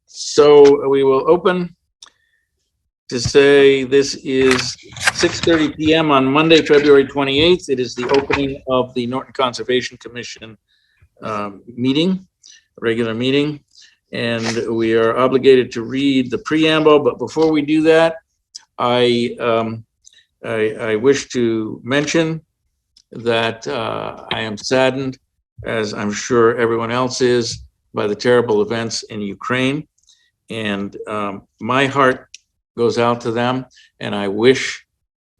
So we will open to say this is 6:30 p.m. on Monday, February 28th. It is the opening of the Norton Conservation Commission regular meeting. And we are obligated to read the preamble. But before we do that, I wish to mention that I am saddened, as I'm sure everyone else is, by the terrible events in Ukraine. And my heart goes out to them, and I wish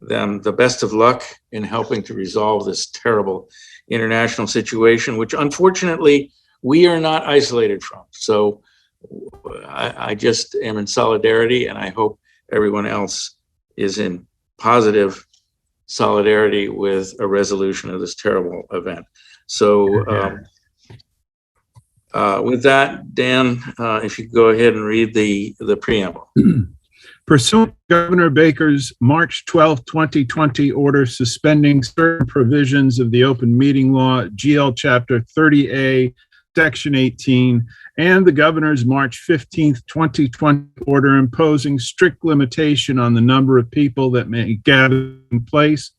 them the best of luck in helping to resolve this terrible international situation, which unfortunately we are not isolated from. So I just am in solidarity, and I hope everyone else is in positive solidarity with a resolution of this terrible event. So with that, Dan, if you could go ahead and read the preamble. Pursuant to Governor Baker's March 12, 2020 order suspending certain provisions of the open meeting law, GL Chapter 30A, Section 18, and the Governor's March 15, 2020 order imposing strict limitation on the number of people that may gather in place,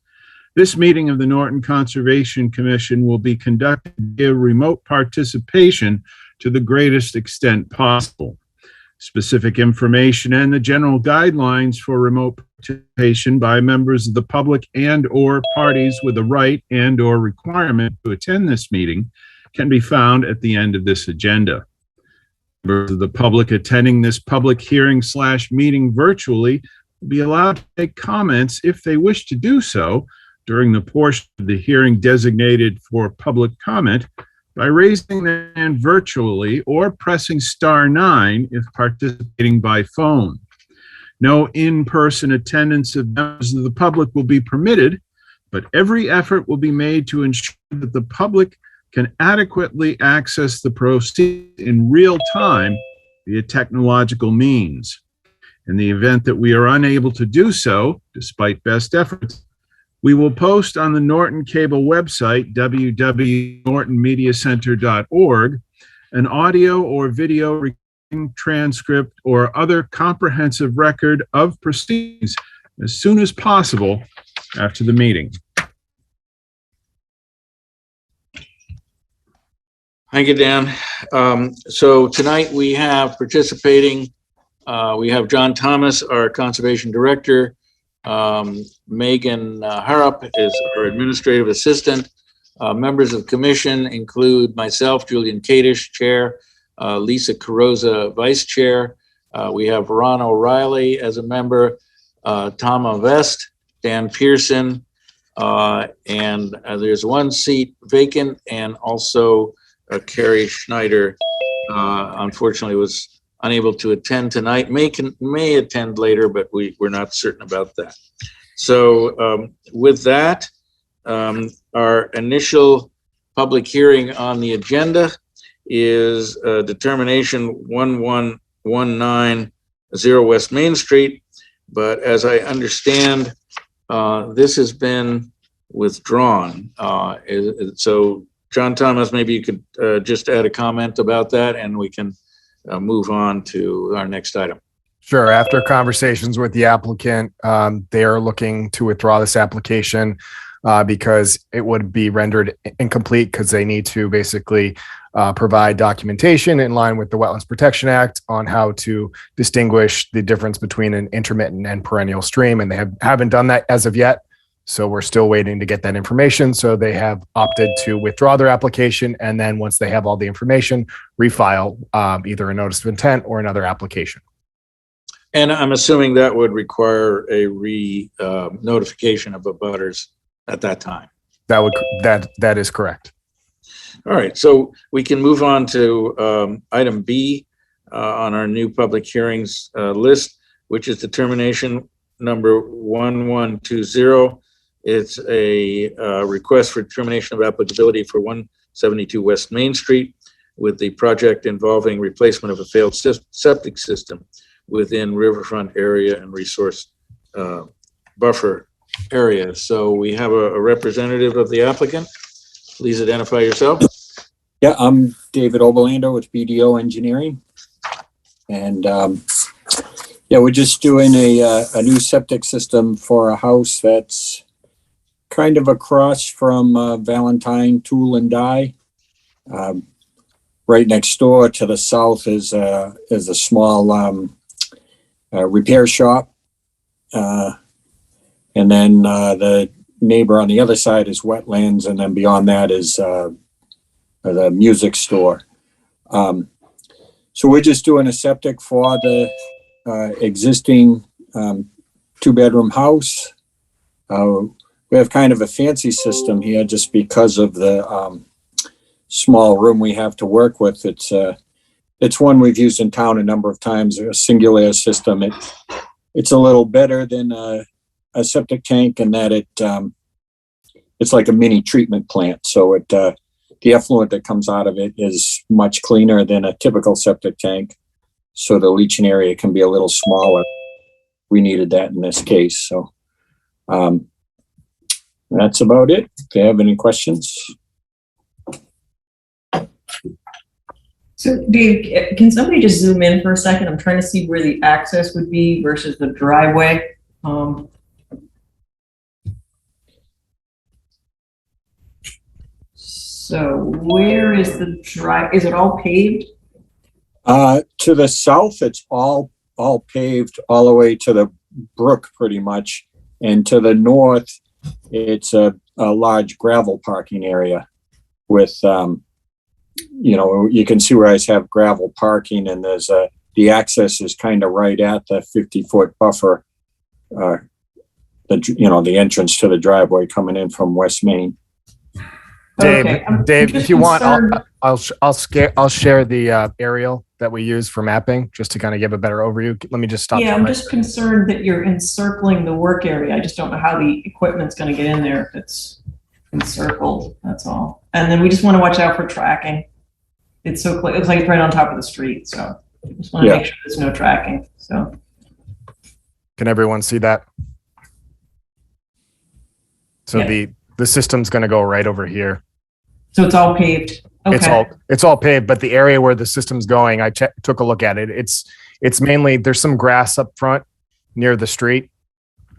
this meeting of the Norton Conservation Commission will be conducted via remote participation to the greatest extent possible. Specific information and the general guidelines for remote participation by members of the public and/or parties with a right and/or requirement to attend this meeting can be found at the end of this agenda. Members of the public attending this public hearing/meeting virtually will be allowed to make comments if they wish to do so during the portion of the hearing designated for public comment by raising their hand virtually or pressing *9 if participating by phone. No in-person attendance of members of the public will be permitted, but every effort will be made to ensure that the public can adequately access the proceedings in real time via technological means. In the event that we are unable to do so, despite best efforts, we will post on the Norton Cable website, www.nortonmediacenter.org, an audio or video recording, transcript, or other comprehensive record of proceedings as soon as possible after the meeting. Thank you, Dan. So tonight we have participating, we have John Thomas, our Conservation Director. Megan Harrop is our administrative assistant. Members of the commission include myself, Julian Kadish, chair, Lisa Carosa, vice chair. We have Ron O'Reilly as a member, Tom Vest, Dan Pearson, and there's one seat vacant, and also Carrie Schneider, unfortunately, was unable to attend tonight, may attend later, but we're not certain about that. So with that, our initial public hearing on the agenda is determination 1119 West Main Street. But as I understand, this has been withdrawn. So John Thomas, maybe you could just add a comment about that, and we can move on to our next item. Sure. After conversations with the applicant, they are looking to withdraw this application because it would be rendered incomplete because they need to basically provide documentation in line with the Wetlands Protection Act on how to distinguish the difference between an intermittent and perennial stream, and they haven't done that as of yet. So we're still waiting to get that information. So they have opted to withdraw their application, and then once they have all the information, refile either a notice of intent or another application. And I'm assuming that would require a notification of abutters at that time. That is correct. All right, so we can move on to item B on our new public hearings list, which is determination number 1120. It's a request for determination of applicability for 172 West Main Street with the project involving replacement of a failed septic system within riverfront area and resource buffer area. So we have a representative of the applicant. Please identify yourself. Yeah, I'm David Oberlander with BDO Engineering. And yeah, we're just doing a new septic system for a house that's kind of across from Valentine Tool and Die. Right next door to the south is a small repair shop. And then the neighbor on the other side is wetlands, and then beyond that is the music store. So we're just doing a septic for the existing 2-bedroom house. We have kind of a fancy system here just because of the small room we have to work with. It's one we've used in town a number of times, a singular system. It's a little better than a septic tank in that it's like a mini treatment plant. So the effluent that comes out of it is much cleaner than a typical septic tank. So the leaching area can be a little smaller. We needed that in this case. So that's about it. If you have any questions. So Dave, can somebody just zoom in for a second? I'm trying to see where the access would be versus the driveway. So where is the drive? Is it all paved? To the south, it's all paved all the way to the brook pretty much. And to the north, it's a large gravel parking area with, you can see where I have gravel parking, and there's the access is kind of right at the 50-foot buffer, the entrance to the driveway coming in from West Main. Dave, Okay, Dave, just if you want, concerned- I'll share the aerial that we use for mapping just to kind of give a better overview. Let me just stop. Yeah, I'm just concerned that you're encircling the work area. I just don't know how the equipment's going to get in there if it's encircled. That's all. And then we just want to watch out for tracking. It's so close. It's like it's right on top of the street. So we just want to make sure there's no tracking. So Can everyone see that? So Yeah. the system's going to go right over here. so it's all paved. Okay. It's all paved, but the area where the system's going, I took a look at it. It's mainly, there's some grass up front near the street,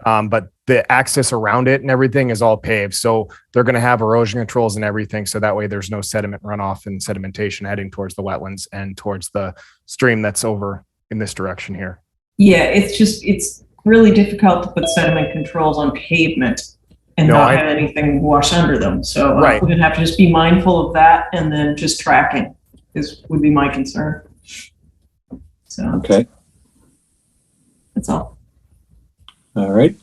but the access around it and everything is all paved. So they're going to have erosion controls and everything. So that way there's no sediment runoff and sedimentation heading towards the wetlands and towards the stream that's over in this direction here. Yeah, it's really difficult to put sediment controls on pavement and not have anything wash under them. So Right. we're gonna have to just be mindful of that, and then just tracking would be my concern. So Okay. that's all. All right.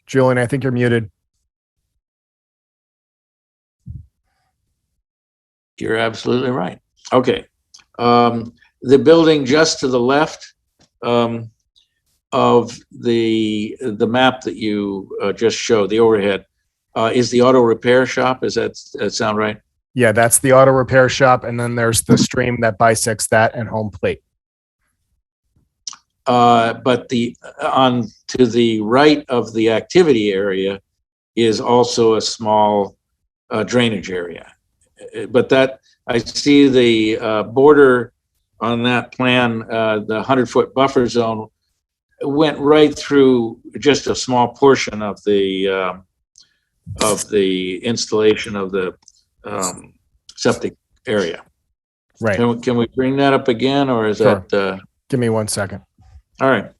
Julian, I think you're muted. You're absolutely right. Okay. The building just to the left of the map that you just showed, the overhead, is the auto repair shop. Does that sound right? Yeah, that's the auto repair shop. And then there's the stream that bisects that and home plate. But to the right of the activity area is also a small drainage area. But that, I see the border on that plan, the 100-foot buffer zone went right through just a small portion of the installation of the septic area. Right. Can we bring that up again, or is Sure. that? Give me 1 second. All right.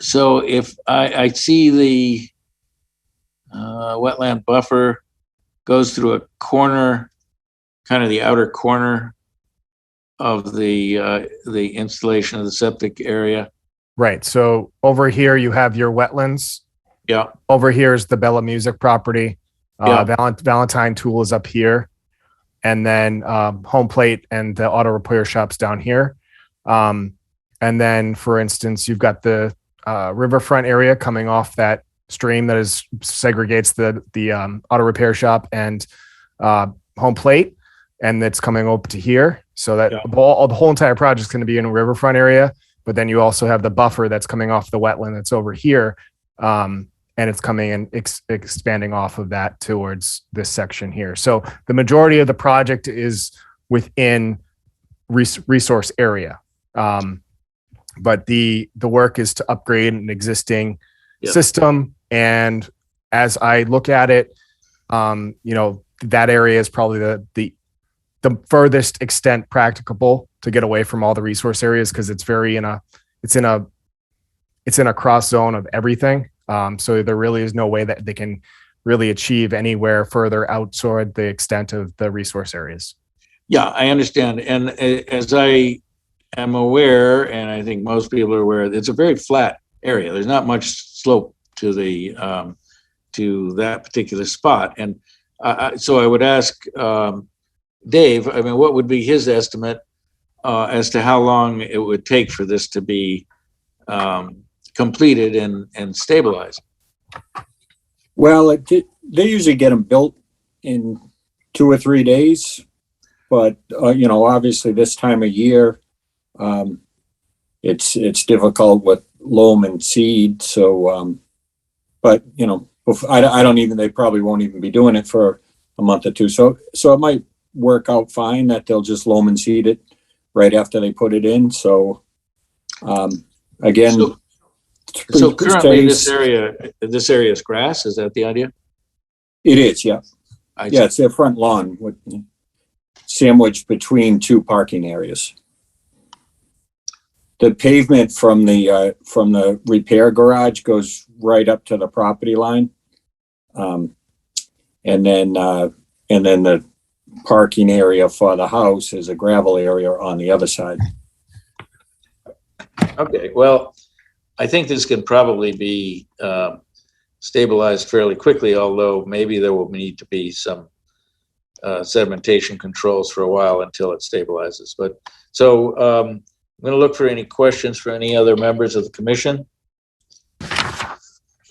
So if I see the wetland buffer goes through a corner, kind of the outer corner of the installation of the septic area. Right. So over here, you have your wetlands. Yeah. Over here is the Bella Music property. Yeah. Valentine Tool is up here. And then home plate and the auto repair shops down here. And then, for instance, you've got the riverfront area coming off that stream that is segregates the auto repair shop and home plate, and it's coming up to here. So that the whole entire project is going to be in a riverfront area, but then you also have the buffer that's coming off the wetland that's over here. And it's coming and expanding off of that towards this section here. So the majority of the project is within resource area. But the work is to upgrade an existing system. And as I look at it, that area is probably the furthest extent practicable to get away from all the resource areas, because it's in a cross zone of everything. So there really is no way that they can really achieve anywhere further outside the extent of the resource areas. Yeah, I understand. And as I am aware, and I think most people are aware, it's a very flat area. There's not much slope to the to that particular spot. And so I would ask Dave, I mean, what would be his estimate as to how long it would take for this to be completed and stabilized? Well, they usually get them built in 2 or 3 days, but obviously this time of year, it's difficult with loam and seed. So, but I don't even, they probably won't even be doing it for a month or two. So it might work out fine that they'll just loam and seed it right after they put it in. So, again. So currently this area is grass. Is that the idea? It is, yeah. It's their front lawn sandwiched between 2 parking areas. The pavement from the repair garage goes right up to the property line. And then the parking area for the house is a gravel area on the other side. Okay, well, I think this can probably be stabilized fairly quickly, although maybe there will need to be some sedimentation controls for a while until it stabilizes. But so I'm going to look for any questions for any other members of the commission.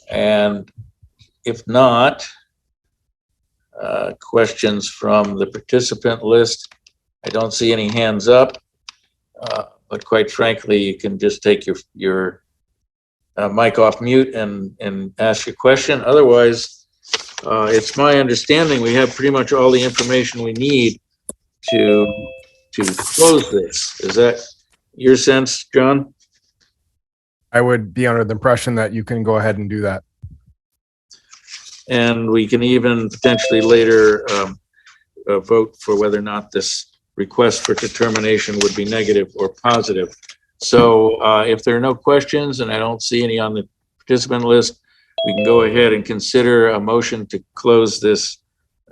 And if not, questions from the participant list. I don't see any hands up, but quite frankly, you can just take your mic off mute and ask your question. Otherwise, it's my understanding we have pretty much all the information we need to close this. Is that your sense, John? I would be under the impression that you can go ahead and do that. And we can even potentially later vote for whether or not this request for determination would be negative or positive. So if there are no questions, and I don't see any on the participant list, we can go ahead and consider a motion to close this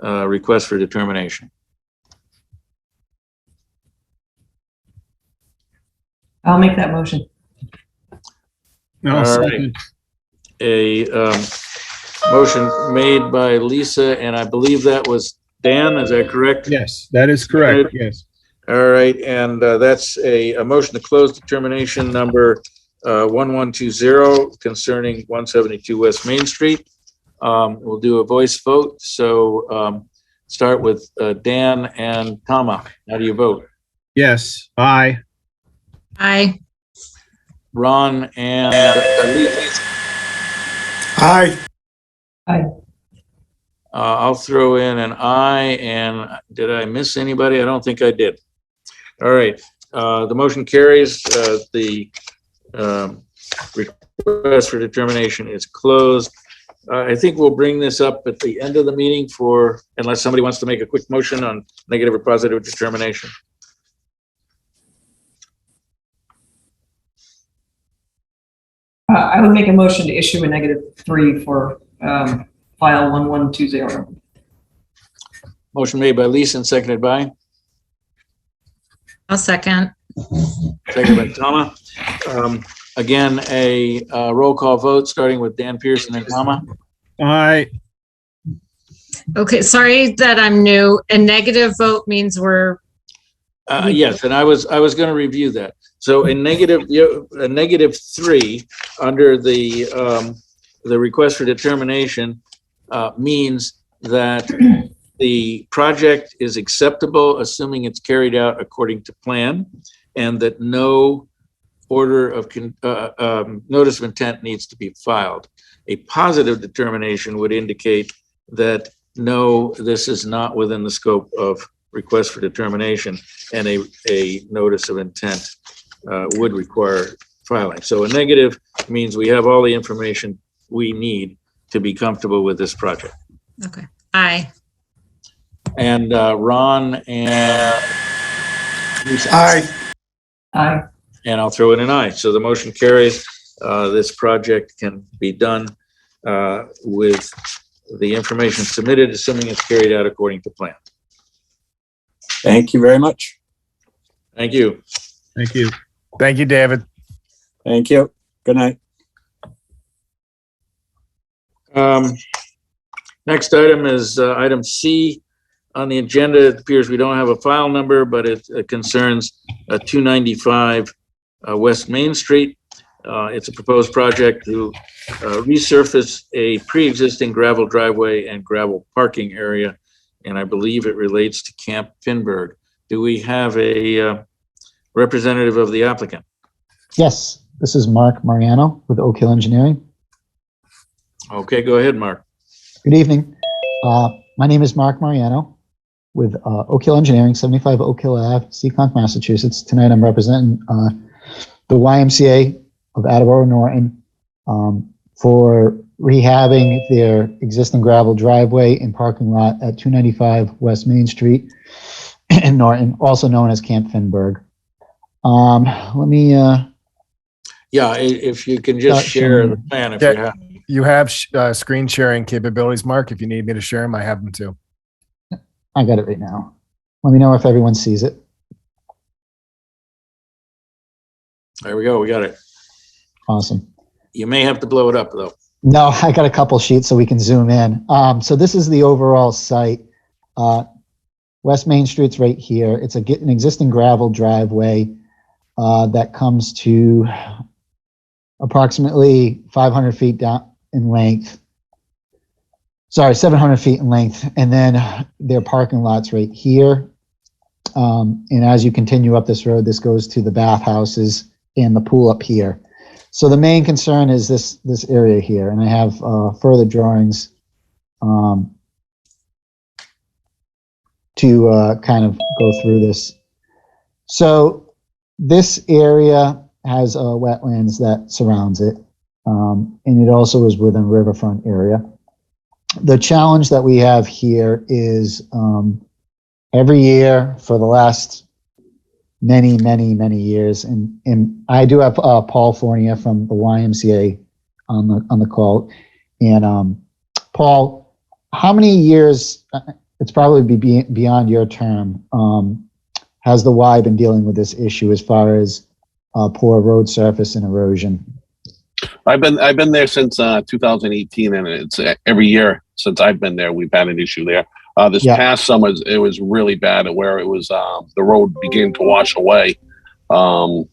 request for determination. I'll make that motion. No, All right. A motion made by Lisa, and I believe that was Dan, is that correct? Yes, that is correct. Yes. All right, and that's a motion to close determination number 1120 concerning 172 West Main Street. We'll do a voice vote. So start with Dan and Tama. How do you vote? Yes. Aye. Aye. Ron and Elise. Aye. Aye. I'll throw in an aye, and did I miss anybody? I don't think I did. All right, the motion carries. The request for determination is closed. I think we'll bring this up at the end of the meeting unless somebody wants to make a quick motion on negative or positive determination. I would make a motion to issue a -3 for file 1120. Motion made by Lisa and seconded by? I'll second. Seconded by Tama. Again, a roll call vote starting with Dan Pearson and Tama. Aye. Okay, sorry that I'm new. A negative vote means we're, Yes, and I was going to review that. So a -3 under the the request for determination means that the project is acceptable, assuming it's carried out according to plan, and that no order of notice of intent needs to be filed. A positive determination would indicate that no, this is not within the scope of request for determination, and a notice of intent would require filing. So a negative means we have all the information we need to be comfortable with this project. Okay. Aye. And Ron and Lisa. Aye. Aye. And I'll throw in an aye. So the motion carries. This project can be done with the information submitted, assuming it's carried out according to plan. Thank you very much. Thank you. Thank you. Thank you, David. Thank you. Good night. Next item is item C on the agenda. It appears we don't have a file number, but it concerns 295 West Main Street. It's a proposed project to resurface a pre-existing gravel driveway and gravel parking area, and I believe it relates to Camp Finberg. Do we have a representative of the applicant? Yes, this is Mark Mariano with Oak Hill Engineering. Okay, go ahead, Mark. Good evening. My name is Mark Mariano with Oak Hill Engineering, 75 Oak Hill Ave, Seekonk, Massachusetts. Tonight I'm representing the YMCA of Attleboro, Norton, for rehabbing their existing gravel driveway and parking lot at 295 West Main Street in Norton, also known as Camp Finberg. Let me Yeah, if you can just share the plan if you have. You have screen sharing capabilities, Mark. If you need me to share them, I have them too. I got it right now. Let me know if everyone sees it. There we go, we got it. Awesome. You may have to blow it up though. No, I got a couple sheets so we can zoom in. So this is the overall site. West Main Street's right here. It's an existing gravel driveway that comes to approximately 500 feet down in length. Sorry, 700 feet in length. And then their parking lot's right here. And as you continue up this road, this goes to the bathhouses and the pool up here. So the main concern is this area here, and I have further drawings to kind of go through this. So this area has wetlands that surrounds it, and it also is within riverfront area. The challenge that we have here is every year for the last many years, and I do have Paul Fournier from the YMCA on the call. And Paul, how many years, it's probably beyond your term, has the Y been dealing with this issue as far as poor road surface and erosion? I've been there since 2018, and it's every year since I've been there, we've had an issue there. This past summer, it was really bad, where it was the road began to wash away, and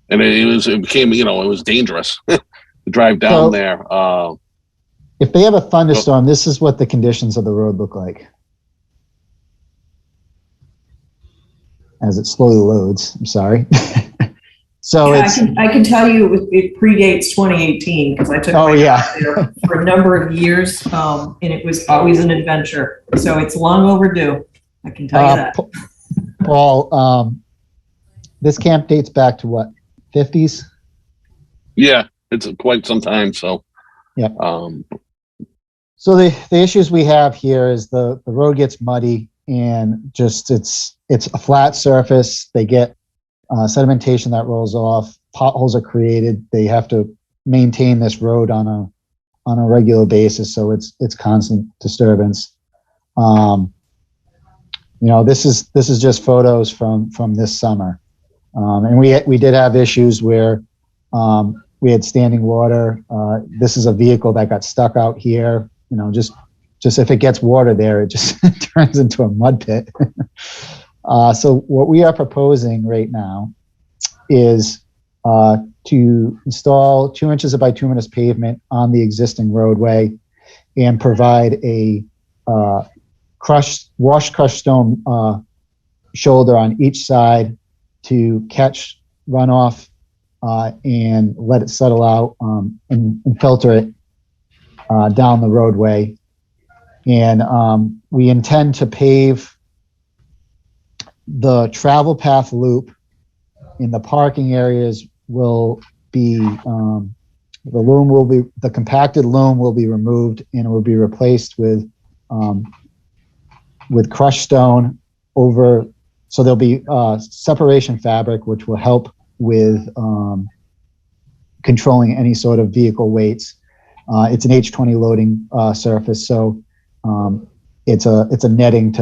it became, it was dangerous to drive down there. If they have a thunderstorm, this is what the conditions of the road look like as it slowly loads. I'm sorry. So yeah, I can tell you it predates 2018 because I took my there for a number of years, and it was always an adventure. So it's long overdue. I can tell you that. Paul, this camp dates back to what, 50s? Yeah, it's quite some time. So yeah. So the issues we have here is the road gets muddy, and just it's a flat surface. They get sedimentation that rolls off, potholes are created. They have to maintain this road on a regular basis, so it's constant disturbance. This is just photos from this summer, and we did have issues where we had standing water. This is a vehicle that got stuck out here. Just if it gets water there, it just turns into a mud pit. So what we are proposing right now is to install 2 inches of bituminous pavement on the existing roadway and provide a washed crushed stone shoulder on each side to catch runoff and let it settle out and filter it down the roadway. And we intend to pave the travel path loop in the parking areas. Will be the compacted loam will be removed and it will be replaced with crushed stone over. So there'll be separation fabric, which will help with controlling any sort of vehicle weights. It's an H20 loading surface, so it's a netting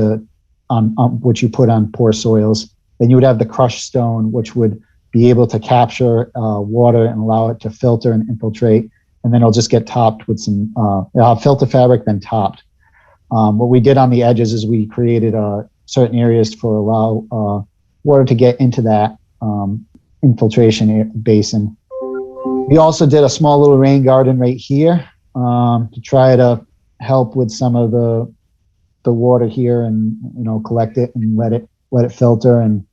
on which you put on poor soils. Then you would have the crushed stone, which would be able to capture water and allow it to filter and infiltrate. And then it'll just get topped with some filter fabric, then topped. What we did on the edges is we created certain areas to allow water to get into that infiltration basin. We also did a small little rain garden right here to try to help with some of the water here and, collect it and let it filter and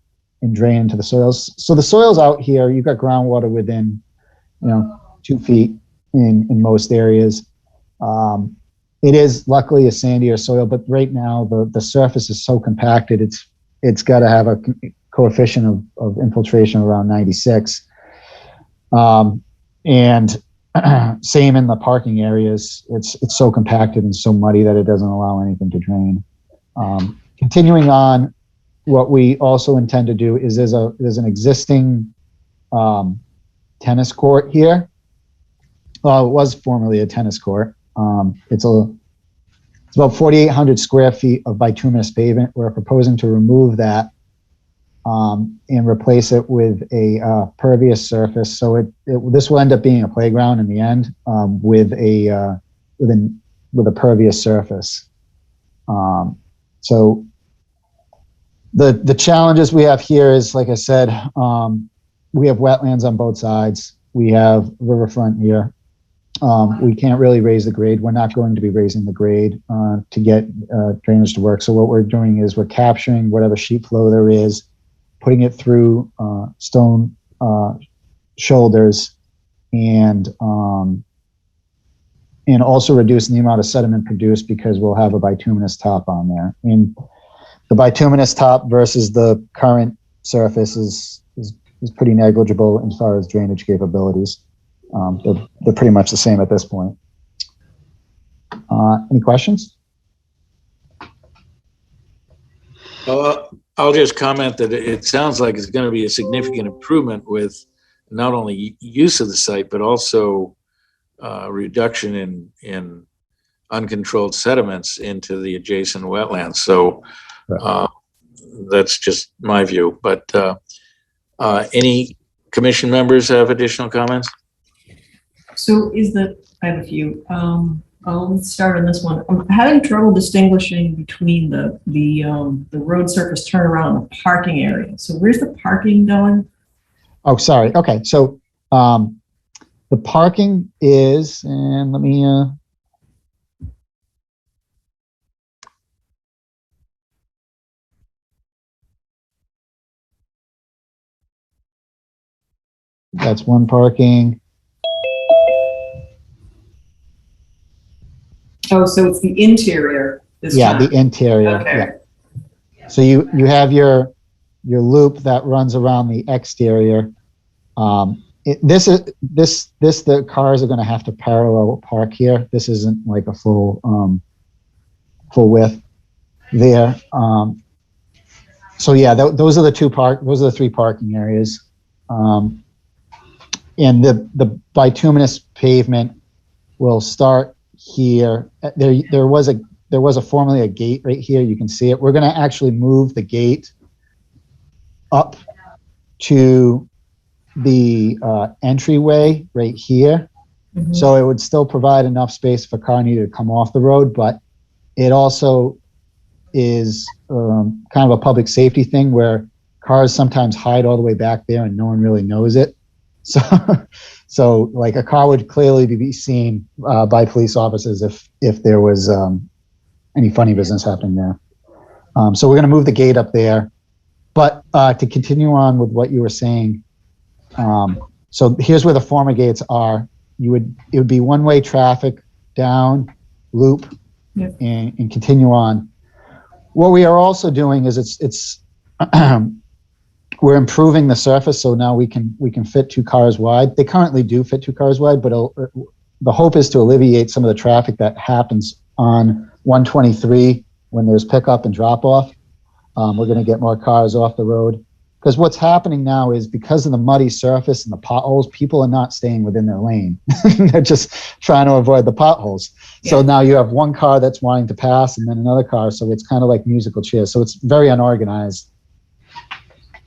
drain into the soils. So the soils out here, you've got groundwater within, 2 feet in most areas. It is luckily a sandier soil, but right now the surface is so compacted, it's got to have a coefficient of infiltration around 96. And same in the parking areas. It's so compacted and so muddy that it doesn't allow anything to drain. Continuing on, what we also intend to do is there's an existing tennis court here. Well, it was formerly a tennis court. It's about 4,800 square feet of bituminous pavement. We're proposing to remove that and replace it with a pervious surface. So this will end up being a playground in the end with a pervious surface. So the challenges we have here is, like I said, we have wetlands on both sides. We have riverfront here. We can't really raise the grade. We're not going to be raising the grade to get drainage to work. So what we're doing is we're capturing whatever sheet flow there is, putting it through stone shoulders, and also reducing the amount of sediment produced because we'll have a bituminous top on there. And the bituminous top versus the current surface is pretty negligible as far as drainage capabilities. They're pretty much the same at this point. Any questions? I'll just comment that it sounds like it's going to be a significant improvement with not only use of the site, but also reduction in uncontrolled sediments into the adjacent wetlands. So that's just my view. But any commission members have additional comments? So I have a few. I'll start on this one. I'm having trouble distinguishing between the road surface turnaround and the parking area. So where's the parking going? Oh, sorry. Okay. So the parking is, and let me, that's one parking. Oh, so it's the interior this Yeah, time. the interior. Okay. Yeah. So you have your loop that runs around the exterior. The cars are going to have to parallel park here. This isn't like a full width there. So yeah, those are the 3 parking areas. And the bituminous pavement will start here. There was formerly a gate right here. You can see it. We're going to actually move the gate up to the entryway right here. Mhm. So it would still provide enough space if a car needed to come off the road, but it also is kind of a public safety thing where cars sometimes hide all the way back there and no one really knows it. So like a car would clearly be seen by police officers if there was any funny business happening there. So we're going to move the gate up there. But to continue on with what you were saying, so here's where the former gates are. It would be one-way traffic down, loop, and continue on. What we are also doing is it's we're improving the surface, so now we can fit 2 cars wide. They currently do fit 2 cars wide, but the hope is to alleviate some of the traffic that happens on 123 when there's pickup and drop off. We're going to get more cars off the road, because what's happening now is because of the muddy surface and the potholes, people are not staying within their lane. They're just trying to avoid the potholes. Yeah. So now you have one car that's wanting to pass and then another car. So it's kind of like musical chairs. So it's very unorganized.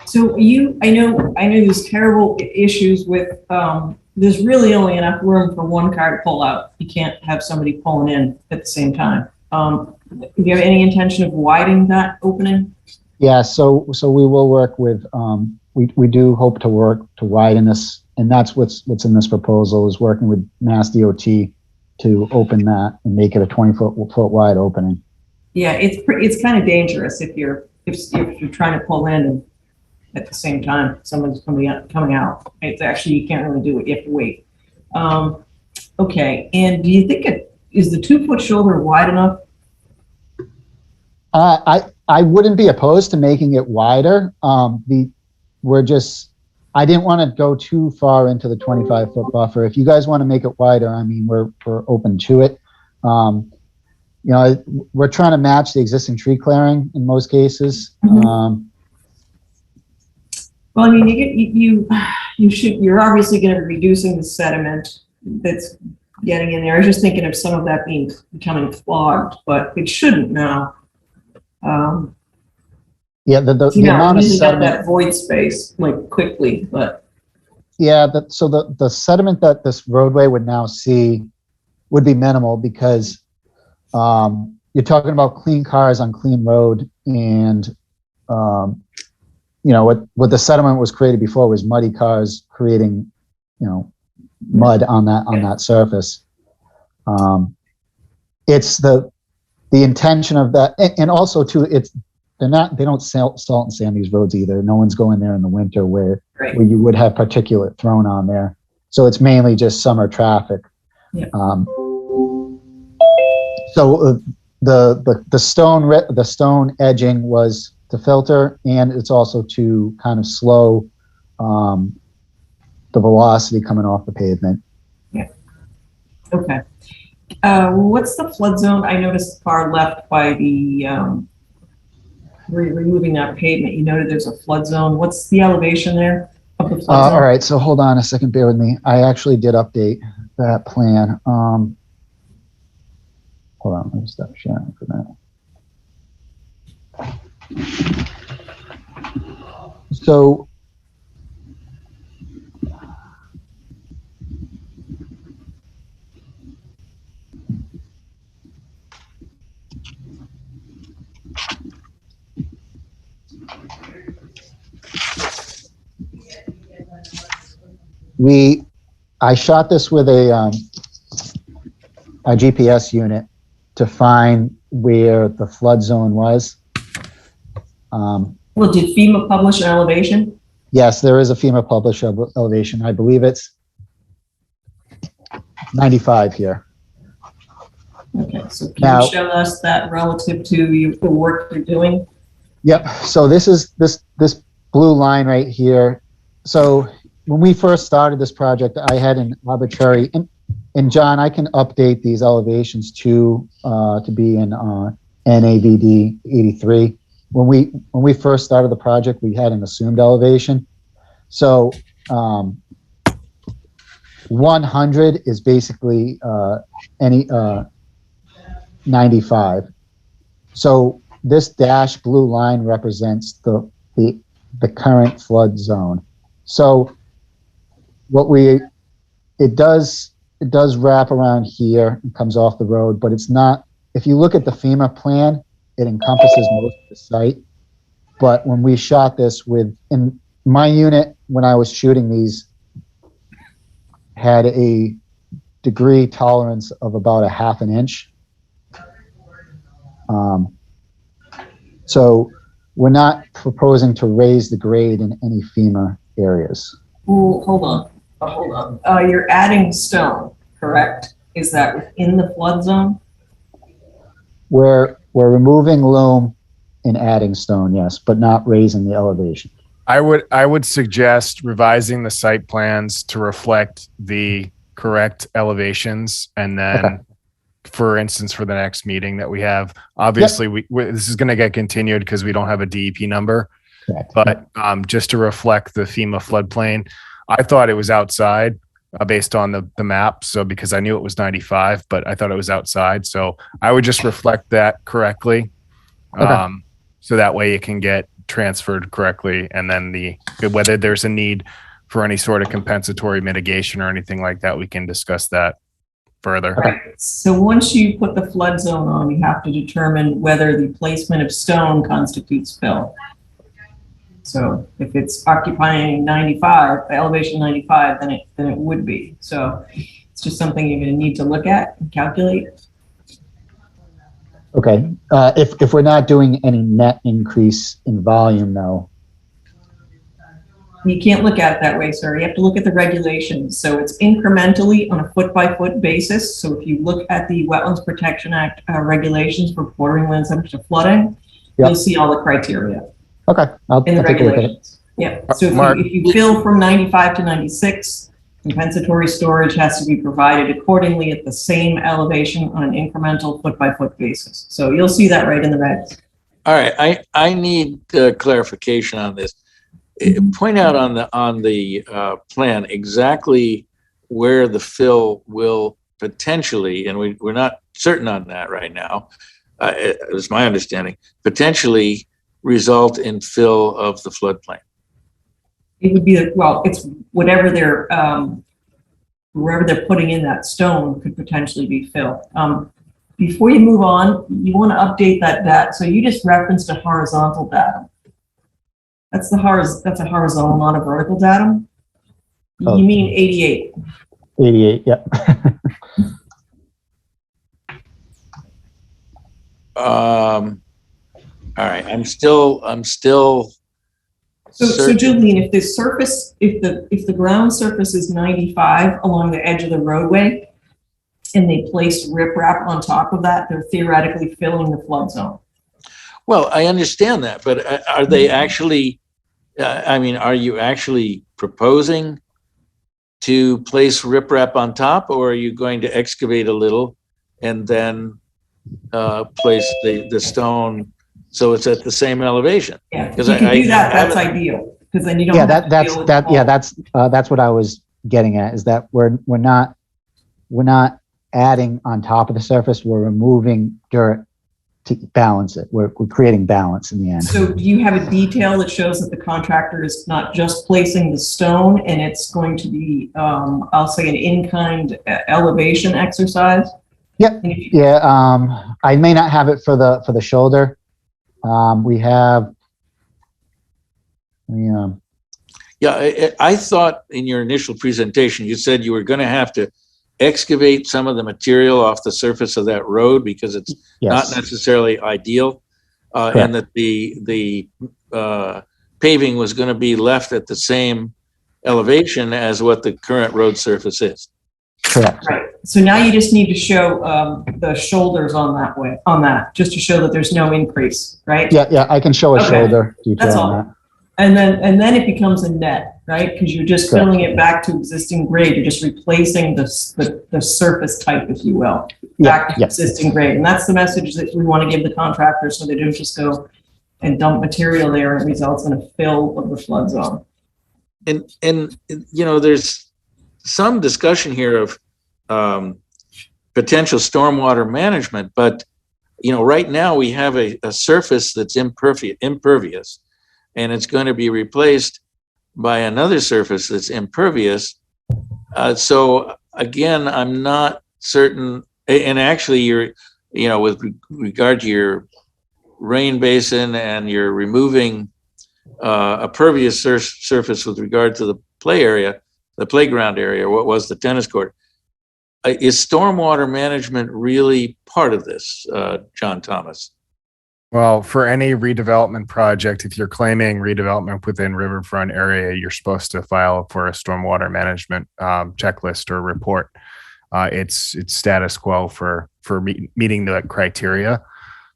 So I know there's terrible issues with, there's really only enough room for one car to pull out. You can't have somebody pulling in at the same time. Do you have any intention of widening that opening? Yeah, so we will work with, we do hope to work to widen this, and that's what's in this proposal, is working with Mass DOT to open that and make it a 20-foot wide opening. Yeah, it's kind of dangerous if you're trying to pull in and at the same time someone's coming out. It's actually, you can't really do it. You have to wait. Okay, and do you think is the 2-foot shoulder wide enough? I wouldn't be opposed to making it wider. I didn't want to go too far into the 25-foot buffer. If you guys want to make it wider, I mean, we're open to it. We're trying to match the existing tree clearing in most cases. Mm-hmm. Well, I mean, you're obviously going to be reducing the sediment that's getting in there. I was just thinking of some of that becoming clogged, but it shouldn't now. Yeah, the amount of sediment, that void space like quickly, but yeah, so the sediment that this roadway would now see would be minimal, because you're talking about clean cars on clean road, and what the sediment was created before was muddy cars creating mud on that surface. It's the intention of that, and also too, they don't salt and sand these roads either. No one's going there in the winter where you would have particulate thrown on there. So it's mainly just summer traffic. Yeah. So the stone edging was to filter, and it's also to kind of slow the velocity coming off the pavement. Yeah. Okay. What's the flood zone? I noticed far left by the removing that pavement. You noted there's a flood zone. What's the elevation there of the flood zone? All right, so hold on a second, bear with me. I actually did update that plan. Hold on, let me stop sharing for a minute. So I shot this with a GPS unit to find where the flood zone was. Well, did FEMA publish an elevation? Yes, there is a FEMA published elevation. I believe it's 95 here. Okay, so can you show us that relative to the work you're doing? Yep. So this is this blue line right here. So when we first started this project, I had an arbitrary, and John, I can update these elevations to be in NAVD 83. When we first started the project, we had an assumed elevation. So 100 is basically 95. So this dash blue line represents the current flood zone. So it does wrap around here and comes off the road, but it's not, if you look at the FEMA plan, it encompasses most of the site. But when we shot this in my unit, when I was shooting these, had a degree tolerance of about a half an inch. So we're not proposing to raise the grade in any FEMA areas. Ooh, hold on. You're adding stone, correct? Is that within the flood zone? We're removing loam and adding stone, yes, but not raising the elevation. I would suggest revising the site plans to reflect the correct elevations, and then, Okay. for instance, for the next meeting that we have, obviously this is going to get continued because we don't have a DEP number, Correct. but just to reflect the FEMA floodplain, I thought it was outside based on the map. So because I knew it was 95, but I thought it was outside. So I would just reflect that correctly. Okay. So that way it can get transferred correctly. And then whether there's a need for any sort of compensatory mitigation or anything like that, we can discuss that further. Right. So once you put the flood zone on, you have to determine whether the placement of stone constitutes fill. So if it's occupying 95, elevation 95, then it would be. So it's just something you're going to need to look at and calculate. Okay. If we're not doing any net increase in volume, though. You can't look at it that way, sir. You have to look at the regulations. So it's incrementally on a foot-by-foot basis. So if you look at the Wetlands Protection Act regulations for bordering land subject to flooding, Yep. you'll see all the criteria Okay. I'll in the take a look at it. regulations. Yeah. So Mark- if you fill from 95 to 96, compensatory storage has to be provided accordingly at the same elevation on an incremental foot-by-foot basis. So you'll see that right in the regs. All right, I need clarification on this. Point out on the plan exactly where the fill will potentially, and we're not certain on that right now, it's my understanding, potentially result in fill of the floodplain. It would be, well, it's whatever they're, wherever they're putting in that stone could potentially be filled. Before you move on, you want to update that data. So you just referenced a horizontal datum. That's a horizontal, not a vertical datum. Oh. You mean 88. 88, yep. All right, I'm still So certain. Julian, if the surface, if the ground surface is 95 along the edge of the roadway, and they place riprap on top of that, they're theoretically filling the flood zone. Well, I understand that, but are they actually, are you actually proposing to place riprap on top, or are you going to excavate a little and then place the stone so it's at the same elevation? Yeah, if 'Cause you can I do that, that's haven't- ideal, because then you don't Yeah, have to deal with the wall. that's what I was getting at, is that we're not adding on top of the surface, we're removing dirt to balance it. We're creating balance in the end. So do you have a detail that shows that the contractor is not just placing the stone and it's going to be, I'll say an in-kind elevation exercise? Yep. And if you- Yeah, I may not have it for the shoulder. We have, Yeah, I thought in your initial presentation, you said you were going to have to excavate some of the material off the surface of that road because it's not yes, necessarily ideal, and that the paving was going to be left at the same elevation as what the current road surface is. correct. Right. So now you just need to show the shoulders on that, just to show that there's no increase, right? Yeah, I can show a Okay. shoulder detail That's on all. that. And then it becomes a net, right? Because you're just Correct. filling it back to existing grade. You're just replacing the surface type, if you will, back to Yeah. existing grade. And that's the message that we want to give the contractors, so they don't just go and dump material there and it results in a fill of the flood zone. And there's some discussion here of potential stormwater management, but right now we have a surface that's impervious, and it's going to be replaced by another surface that's impervious. So again, I'm not certain, and actually with regard to your rain basin, and you're removing a pervious surface with regard to the play area, the playground area, what was the tennis court. Is stormwater management really part of this, John Thomas? Well, for any redevelopment project, if you're claiming redevelopment within riverfront area, you're supposed to file for a stormwater management checklist or report. It's status quo for meeting the criteria.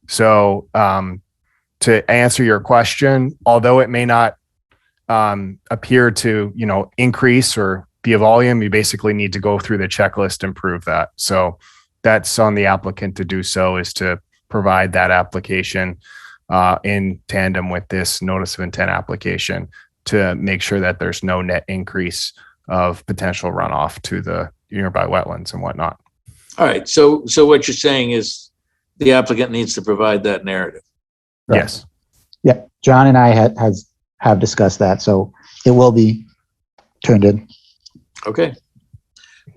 So to answer your question, although it may not appear to increase or be a volume, you basically need to go through the checklist and prove that. So that's on the applicant to do so, is to provide that application in tandem with this notice of intent application to make sure that there's no net increase of potential runoff to the nearby wetlands and whatnot. All right. So what you're saying is the applicant needs to provide that narrative. Right. Yes. Yeah, John and I have discussed that, so it will be turned in. Okay.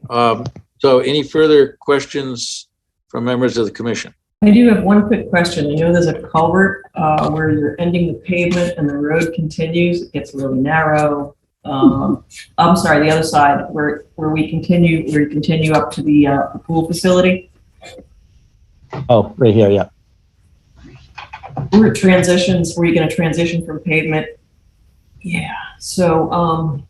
So any further questions from members of the commission? I do have one quick question. I know there's a culvert where you're ending the pavement and the road continues. It gets really narrow. I'm sorry, the other side where you continue up to the pool facility. Oh, right here, yeah. Where it transitions, where you're going to transition from pavement. Yeah. So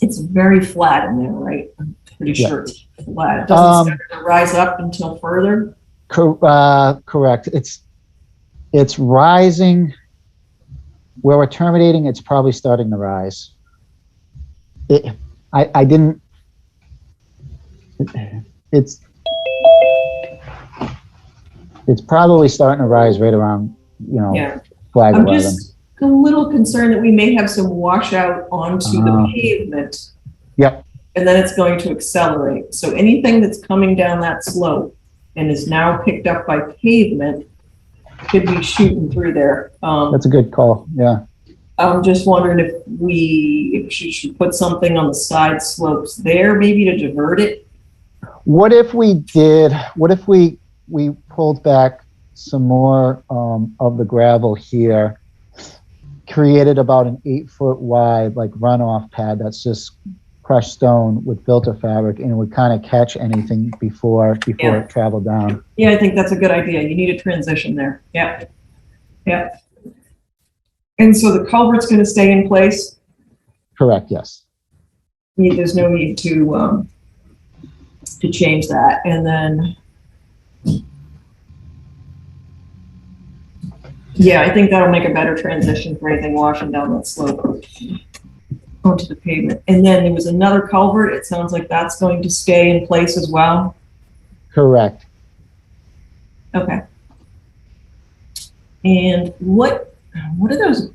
it's very flat in there, right? I'm pretty sure it's flat. It doesn't start to rise up until further. Correct. It's rising. Where we're terminating, it's probably starting to rise. It's probably starting to rise right around, flag I'm 11. just a little concerned that we may have some washout onto the pavement. Yep. And then it's going to accelerate. So anything that's coming down that slope and is now picked up by pavement could be shooting through there. That's a good call. Yeah. I'm just wondering if we should put something on the side slopes there, maybe to divert it. What if we pulled back some more of the gravel here, created about an 8-foot wide runoff pad that's just crushed stone with filter fabric, and it would kind of catch anything before it traveled down. Yeah, I think that's a good idea. You need a transition there. Yeah. Yeah. And so the culvert's going to stay in place? Correct, yes. There's no need to change that. And then, yeah, I think that'll make a better transition for anything washing down that slope onto the pavement. And then there was another culvert. It sounds like that's going to stay in place as well. Correct. Okay. And what are those?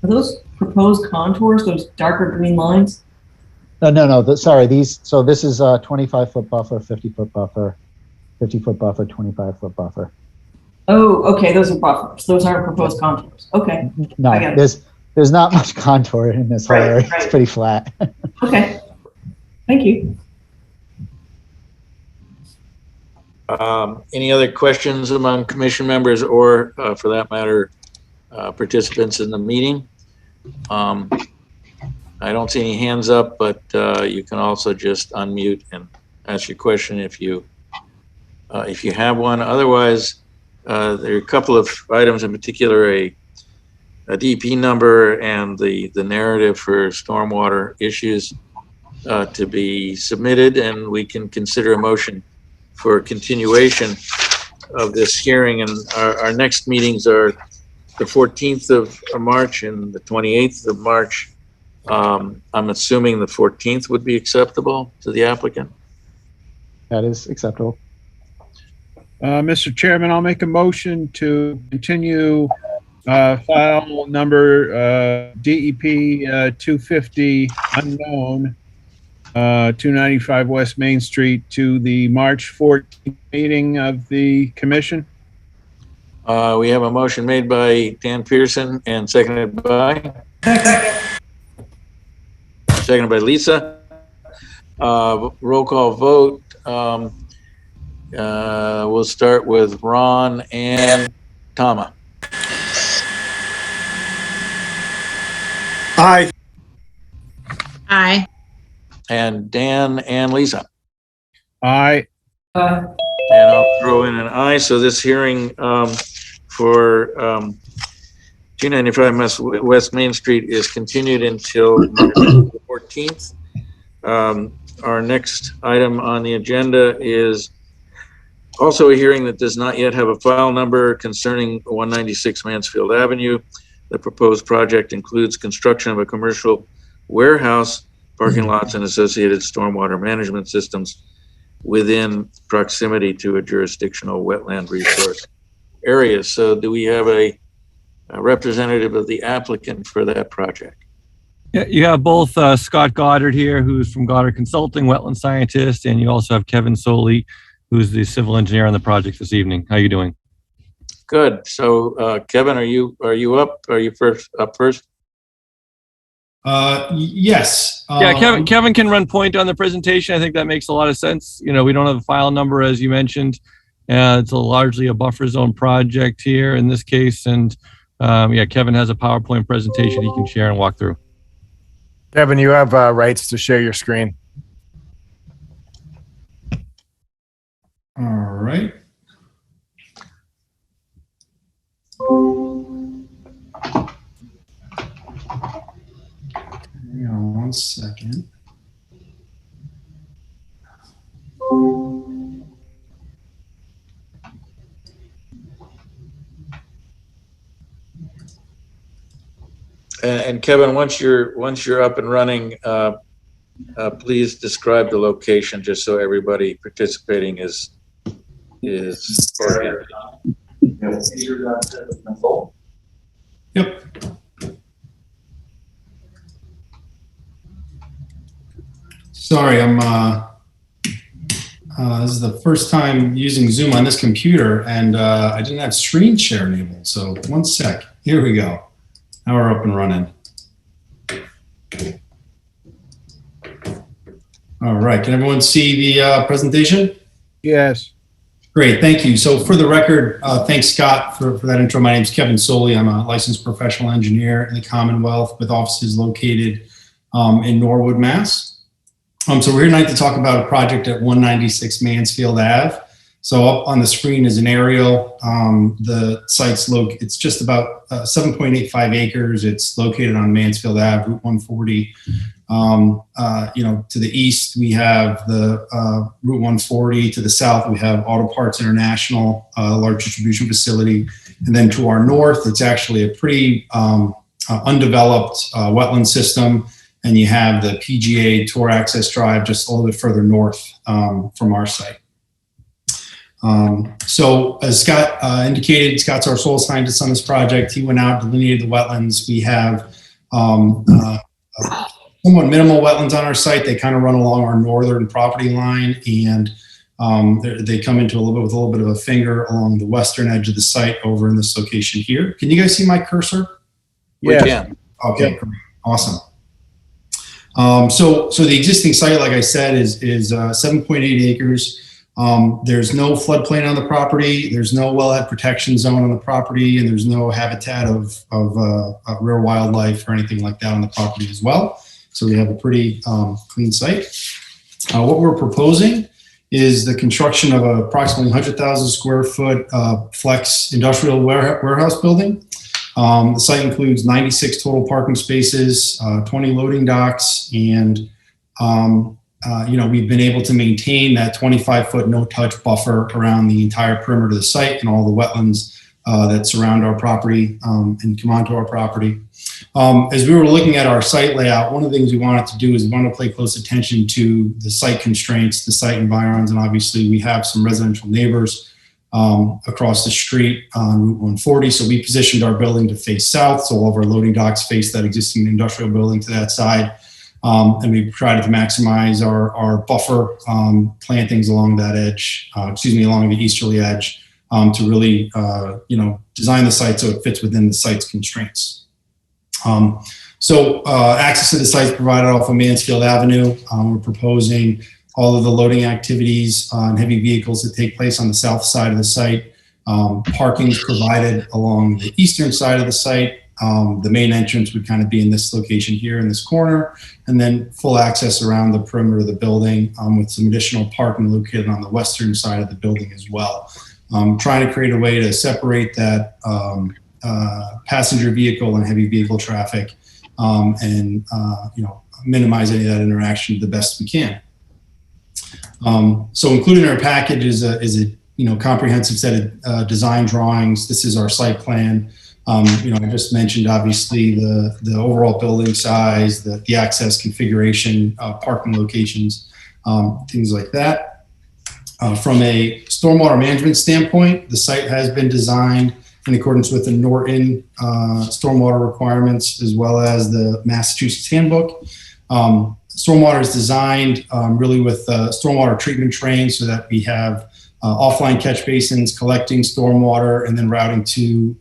Are those proposed contours, those darker green lines? No. Sorry, so this is a 25-foot buffer, 50-foot buffer, 50-foot buffer, 25-foot buffer. Oh, okay, those are buffers. Those aren't proposed contours. Okay. No, there's not much contour in this whole area. Right. It's pretty flat. Okay. Thank you. Any other questions among commission members or, for that matter, participants in the meeting? I don't see any hands up, but you can also just unmute and ask your question if you have one. Otherwise, there are a couple of items in particular, a DP number and the narrative for stormwater issues to be submitted, and we can consider a motion for continuation of this hearing. And our next meetings are the 14th of March and the 28th of March. I'm assuming the 14th would be acceptable to the applicant. That is acceptable. Mr. Chairman, I'll make a motion to continue file number DEP 250 unknown 295 West Main Street to the March 14th meeting of the commission. We have a motion made by Dan Pearson and seconded by Lisa. Roll call vote. We'll start with Ron and Tama. Aye. Aye. and Dan and Lisa. Aye. Uh, And I'll throw in an aye. So this hearing for 295 West Main Street is continued until March 14th. Our next item on the agenda is also a hearing that does not yet have a file number concerning 196 Mansfield Avenue. The proposed project includes construction of a commercial warehouse, parking lots, and associated stormwater management systems within proximity to a jurisdictional wetland resource area. So do we have a representative of the applicant for that project? Yeah, you have both Scott Goddard here, who's from Goddard Consulting, wetland scientist, and you also have Kevin Soley, who's the civil engineer on the project this evening. How are you doing? Good. So Kevin, are you up? Are you up first? Yes. Yeah, Kevin can run point on the presentation. I think that makes a lot of sense. You know, we don't have a file number, as you mentioned. It's largely a buffer zone project here in this case. And yeah, Kevin has a PowerPoint presentation he can share and walk through. Kevin, you have rights to share your screen. All right. Hang on 1 second. And Kevin, once you're up and running, please describe the location just so everybody participating is. Yep. Sorry, this is the first time using Zoom on this computer, and I didn't have screen share enabled. So 1 sec. Here we go. Now we're up and running. All right. Can everyone see the presentation? Yes. Great, thank you. So for the record, thanks Scott for that intro. My name is Kevin Soley. I'm a licensed professional engineer in the Commonwealth with offices located in Norwood, Mass. So we're here tonight to talk about a project at 196 Mansfield Ave. So up on the screen is an aerial. The site's it's just about 7.85 acres. It's located on Mansfield Ave, Route 140. To the east, we have the Route 140. To the south, we have Auto Parts International, large distribution facility. And then to our north, it's actually a pretty undeveloped wetland system. And you have the PGA Tour Access Drive just a little bit further north from our site. So as Scott indicated, Scott's our sole scientist on this project. He went out, delineated the wetlands. We have somewhat minimal wetlands on our site. They kind of run along our northern property line, and they come into a little bit of a finger along the western edge of the site over in this location here. Can you guys see my cursor? Yes. We can. Okay, great. Awesome. So the existing site, like I said, is 7.8 acres. There's no floodplain on the property. There's no wellhead protection zone on the property, and there's no habitat of rare wildlife or anything like that on the property as well. So we have a pretty clean site. What we're proposing is the construction of approximately 100,000 square foot flex industrial warehouse building. The site includes 96 total parking spaces, 20 loading docks, and we've been able to maintain that 25-foot no-touch buffer around the entire perimeter of the site and all the wetlands that surround our property and come onto our property. As we were looking at our site layout, one of the things we wanted to do is we wanted to pay close attention to the site constraints, the site environs, and obviously we have some residential neighbors across the street on Route 140. So we positioned our building to face south, so all of our loading docks face that existing industrial building to that side. And we tried to maximize our buffer plantings along that edge, along the easterly edge, to really, design the site so it fits within the site's constraints. Access to the site is provided off of Mansfield Avenue. We're proposing all of the loading activities on heavy vehicles that take place on the south side of the site. Parking is provided along the eastern side of the site, The main entrance would kind of be in this location here in this corner, and then full access around the perimeter of the building with some additional parking located on the western side of the building as well. Trying to create a way to separate that passenger vehicle and heavy vehicle traffic and minimize any of that interaction the best we can. So included in our package is a comprehensive set of design drawings. This is our site plan. I just mentioned obviously the overall building size, the access configuration, parking locations, things like that. From a stormwater management standpoint, the site has been designed in accordance with the Norton stormwater requirements as well as the Massachusetts handbook. Stormwater is designed really with stormwater treatment trains so that we have offline catch basins collecting stormwater and then routing to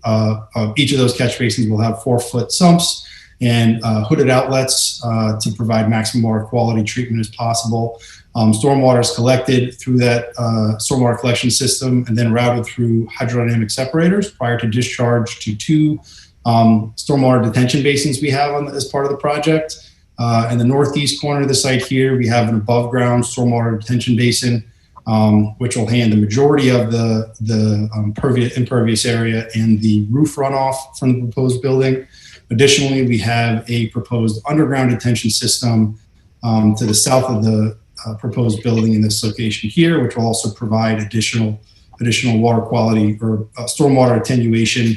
each of those catch basins will have 4-foot sumps and hooded outlets to provide maximum water quality treatment as possible. Stormwater is collected through that stormwater collection system and then routed through hydrodynamic separators prior to discharge to 2 stormwater detention basins we have as part of the project. In the northeast corner of the site here, we have an above ground stormwater detention basin, which will handle the majority of the impervious area and the roof runoff from the proposed building. Additionally, we have a proposed underground detention system to the south of the proposed building in this location here, which will also provide additional water quality or stormwater attenuation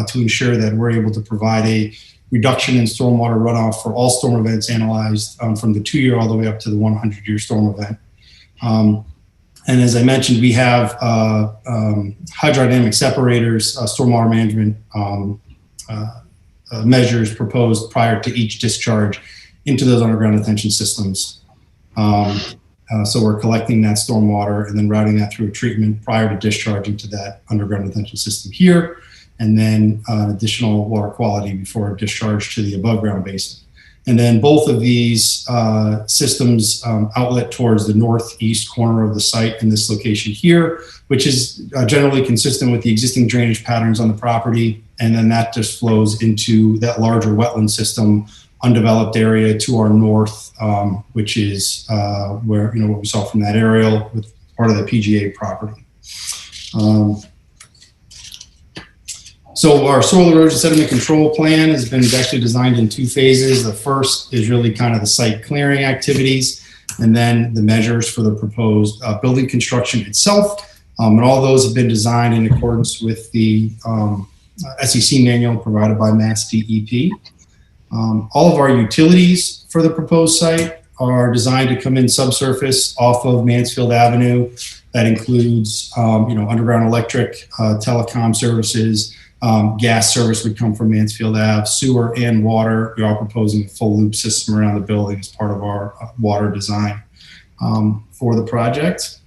to ensure that we're able to provide a reduction in stormwater runoff for all storm events analyzed from the 2-year all the way up to the 100-year storm event. And as I mentioned, we have hydrodynamic separators, stormwater management measures proposed prior to each discharge into those underground detention systems. So we're collecting that stormwater and then routing that through a treatment prior to discharging to that underground detention system here, and then additional water quality before discharge to the above ground basin. And then both of these systems outlet towards the northeast corner of the site in this location here, which is generally consistent with the existing drainage patterns on the property. And then that just flows into that larger wetland system, undeveloped area to our north, which is where, what we saw from that aerial with part of the PGA property. So our soil erosion sediment control plan has been actually designed in 2 phases. The first is really kind of the site clearing activities, and then the measures for the proposed building construction itself. And all those have been designed in accordance with the SEC manual provided by Mass DEP. All of our utilities for the proposed site are designed to come in subsurface off of Mansfield Avenue. That includes, underground electric, telecom services. Gas service would come from Mansfield Ave, sewer and water. We are proposing a full loop system around the building as part of our water design for the project.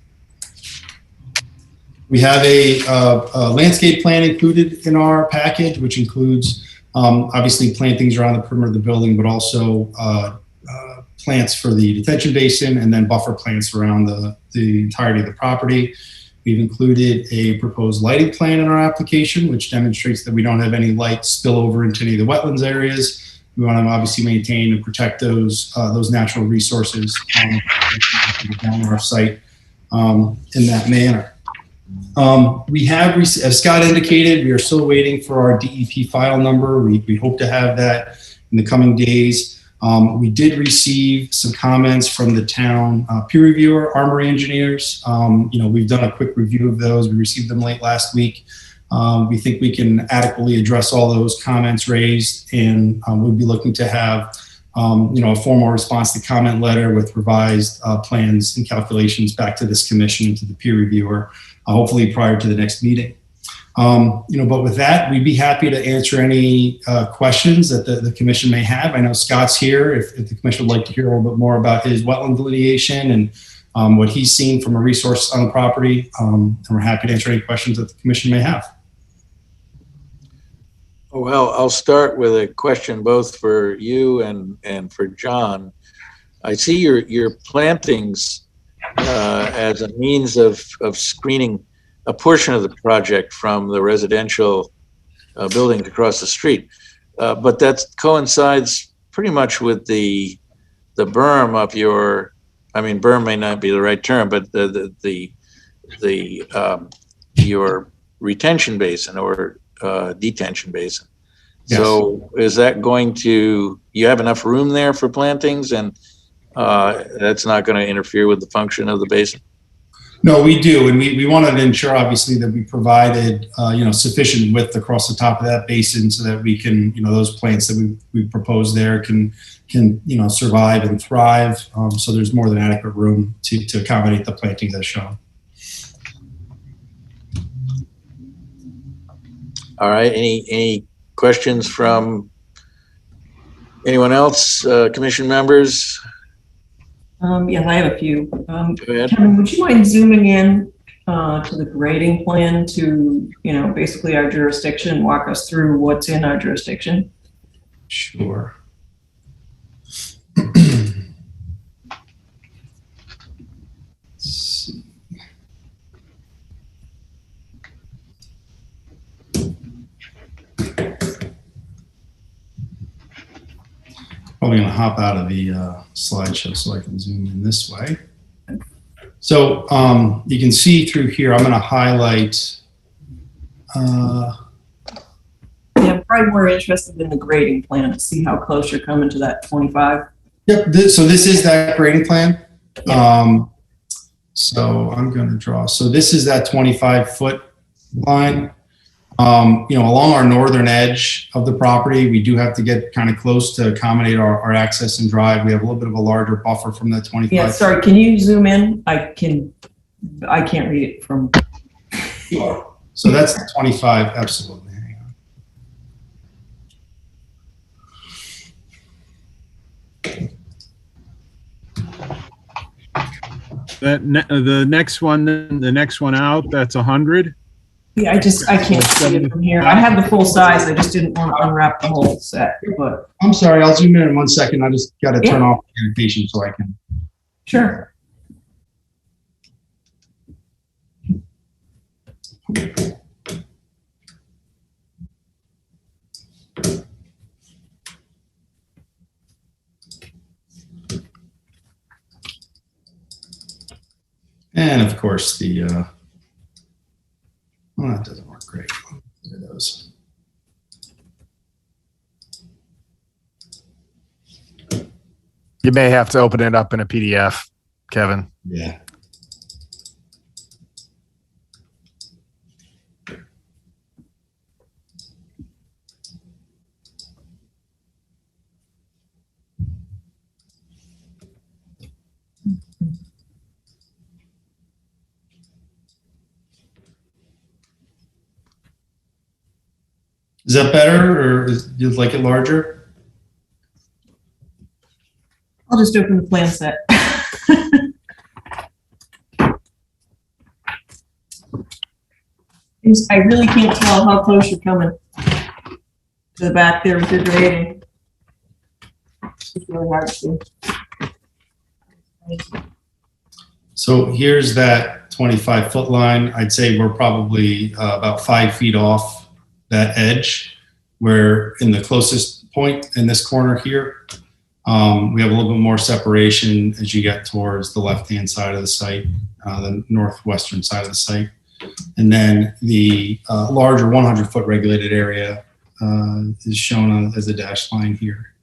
We have a landscape plan included in our package, which includes obviously plantings around the perimeter of the building, but also plants for the detention basin and then buffer plants around the entirety of the property. We've included a proposed lighting plan in our application, which demonstrates that we don't have any light spill over into any of the wetlands areas. We want to obviously maintain and protect those natural resources on our site in that manner. We have, as Scott indicated, we are still waiting for our DEP file number. We hope to have that in the coming days. We did receive some comments from the town peer reviewer, Armory Engineers. We've done a quick review of those. We received them late last week. We think we can adequately address all those comments raised, and we'll be looking to have a formal response to comment letter with revised plans and calculations back to this commission and to the peer reviewer, hopefully prior to the next meeting. But with that, we'd be happy to answer any questions that the commission may have. I know Scott's here if the commission would like to hear a little bit more about his wetland delineation and what he's seen from a resource on the property. And we're happy to answer any questions that the commission may have. Well, I'll start with a question both for you and for John. I see your plantings as a means of screening a portion of the project from the residential buildings across the street. but that coincides pretty much with the berm of your, I mean, berm may not be the right term, but your retention basin or detention basin. Yes. So is that going to, you have enough room there for plantings, and that's not going to interfere with the function of the basin? No, we do, and we wanted to ensure, obviously, that we provided, sufficient width across the top of that basin so that we can, those plants that we propose there can survive and thrive. So there's more than adequate room to accommodate the plantings as shown. All right. Any questions from anyone else? Commission members? Yes, I have a few. Go ahead. Kevin, would you mind zooming in to the grading plan to, basically our jurisdiction, walk us through what's in our jurisdiction? Sure. Probably going to hop out of the slideshow so I can zoom in this way. So you can see through here, I'm going to highlight. Yeah, I'm probably more interested in the grading plan to see how close you're coming to that 25. Yep. So this is that grading plan. So I'm going to draw. So this is that 25-foot line. Along our northern edge of the property, we do have to get kind of close to accommodate our access and drive. We have a little bit of a larger buffer from that 25. Yeah, sorry, can you zoom in? I can't read it from. Sure. So that's the 25, absolutely. Hang on. The next one out, that's 100. Yeah, I can't see it from here. I have the full size. I just didn't want to unwrap the whole set, but. I'm sorry, I'll zoom in 1 second. I just got to turn off the annotation so I can. Sure. And of course the, well, that doesn't work great. There it goes. You may have to open it up in a PDF, Kevin. Yeah. Is that better, or you'd like it larger? I'll just open the plan set. I really can't tell how close you're coming to the back there with your grading. It's really hard to see. So here's that 25-foot line. I'd say we're probably about 5 feet off that edge. We're in the closest point in this corner here. We have a little bit more separation as you get towards the left-hand side of the site, the northwestern side of the site. And then the larger 100-foot regulated area is shown as a dashed line here.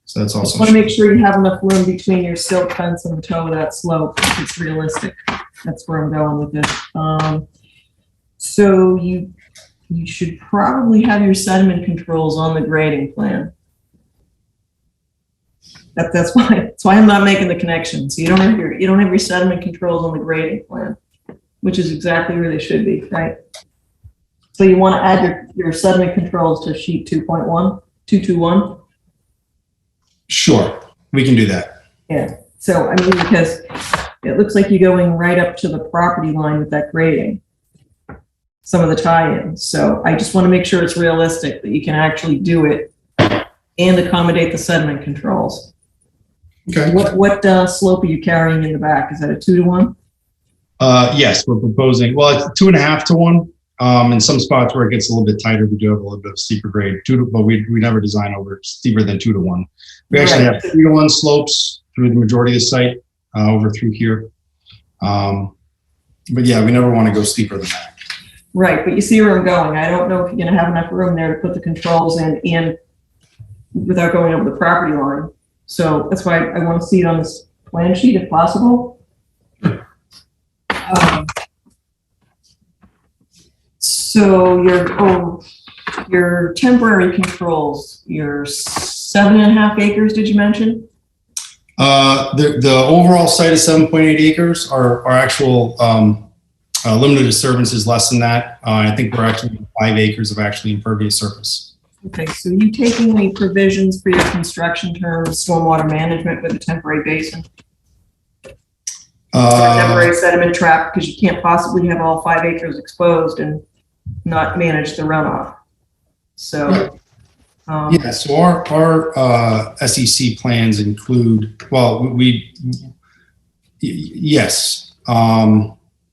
So that's also. I want to make sure you have enough room between your silt fence and the toe of that slope. If it's realistic. That's where I'm going with this. So you should probably have your sediment controls on the grading plan. That's why I'm not making the connection. So you don't have your sediment controls on the grading plan, which is exactly where they should be, right? So you want to add your sediment controls to sheet 2.1. Sure, we can do that. Yeah. So I mean, because it looks like you're going right up to the property line with that grading, some of the tie-ins. So I just want to make sure it's realistic that you can actually do it and accommodate the sediment controls. Okay. What slope are you carrying in the back? Is that a 2 to 1? Yes, we're proposing. Well, it's 2.5 to 1. In some spots where it gets a little bit tighter, we do have a little bit of steeper grade, but we never design over steeper than 2 to 1. We actually have 3 to 1 slopes through the majority of the site, over through here. But yeah, we never want to go steeper than that. Right, but you see where I'm going. I don't know if you're gonna have enough room there to put the controls in without going over the property line. So that's why I want to see it on this plan sheet if possible. So your temporary controls, your 7.5 acres, did you mention? The overall site is 7.8 acres. Our actual limited disturbance is less than that. I think we're actually 5 acres of actually impervious surface. Okay, so you taking any provisions for your construction terms, stormwater management with a temporary basin? Temporary sediment trap, because you can't possibly have all 5 acres exposed and not manage the runoff. So, yeah, so our SEC plans include, well, yes,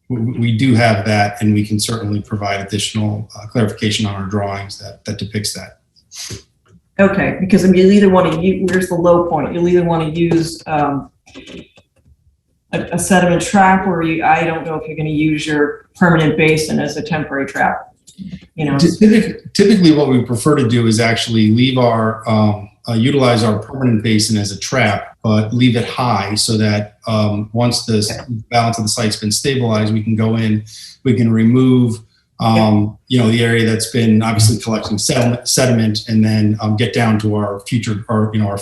we do have that, and we can certainly provide additional clarification on our drawings that depicts that. okay, because you'll either want to use, where's the low point? You'll either want to use a sediment trap, or I don't know if you're going to use your permanent basin as a temporary trap. You know, typically what we prefer to do is actually leave our utilize our permanent basin as a trap, but leave it high so that once the balance of the site's been stabilized, we can go in, we can remove you know, the area that's been obviously collecting sediment, and then get down to our future, or you know, our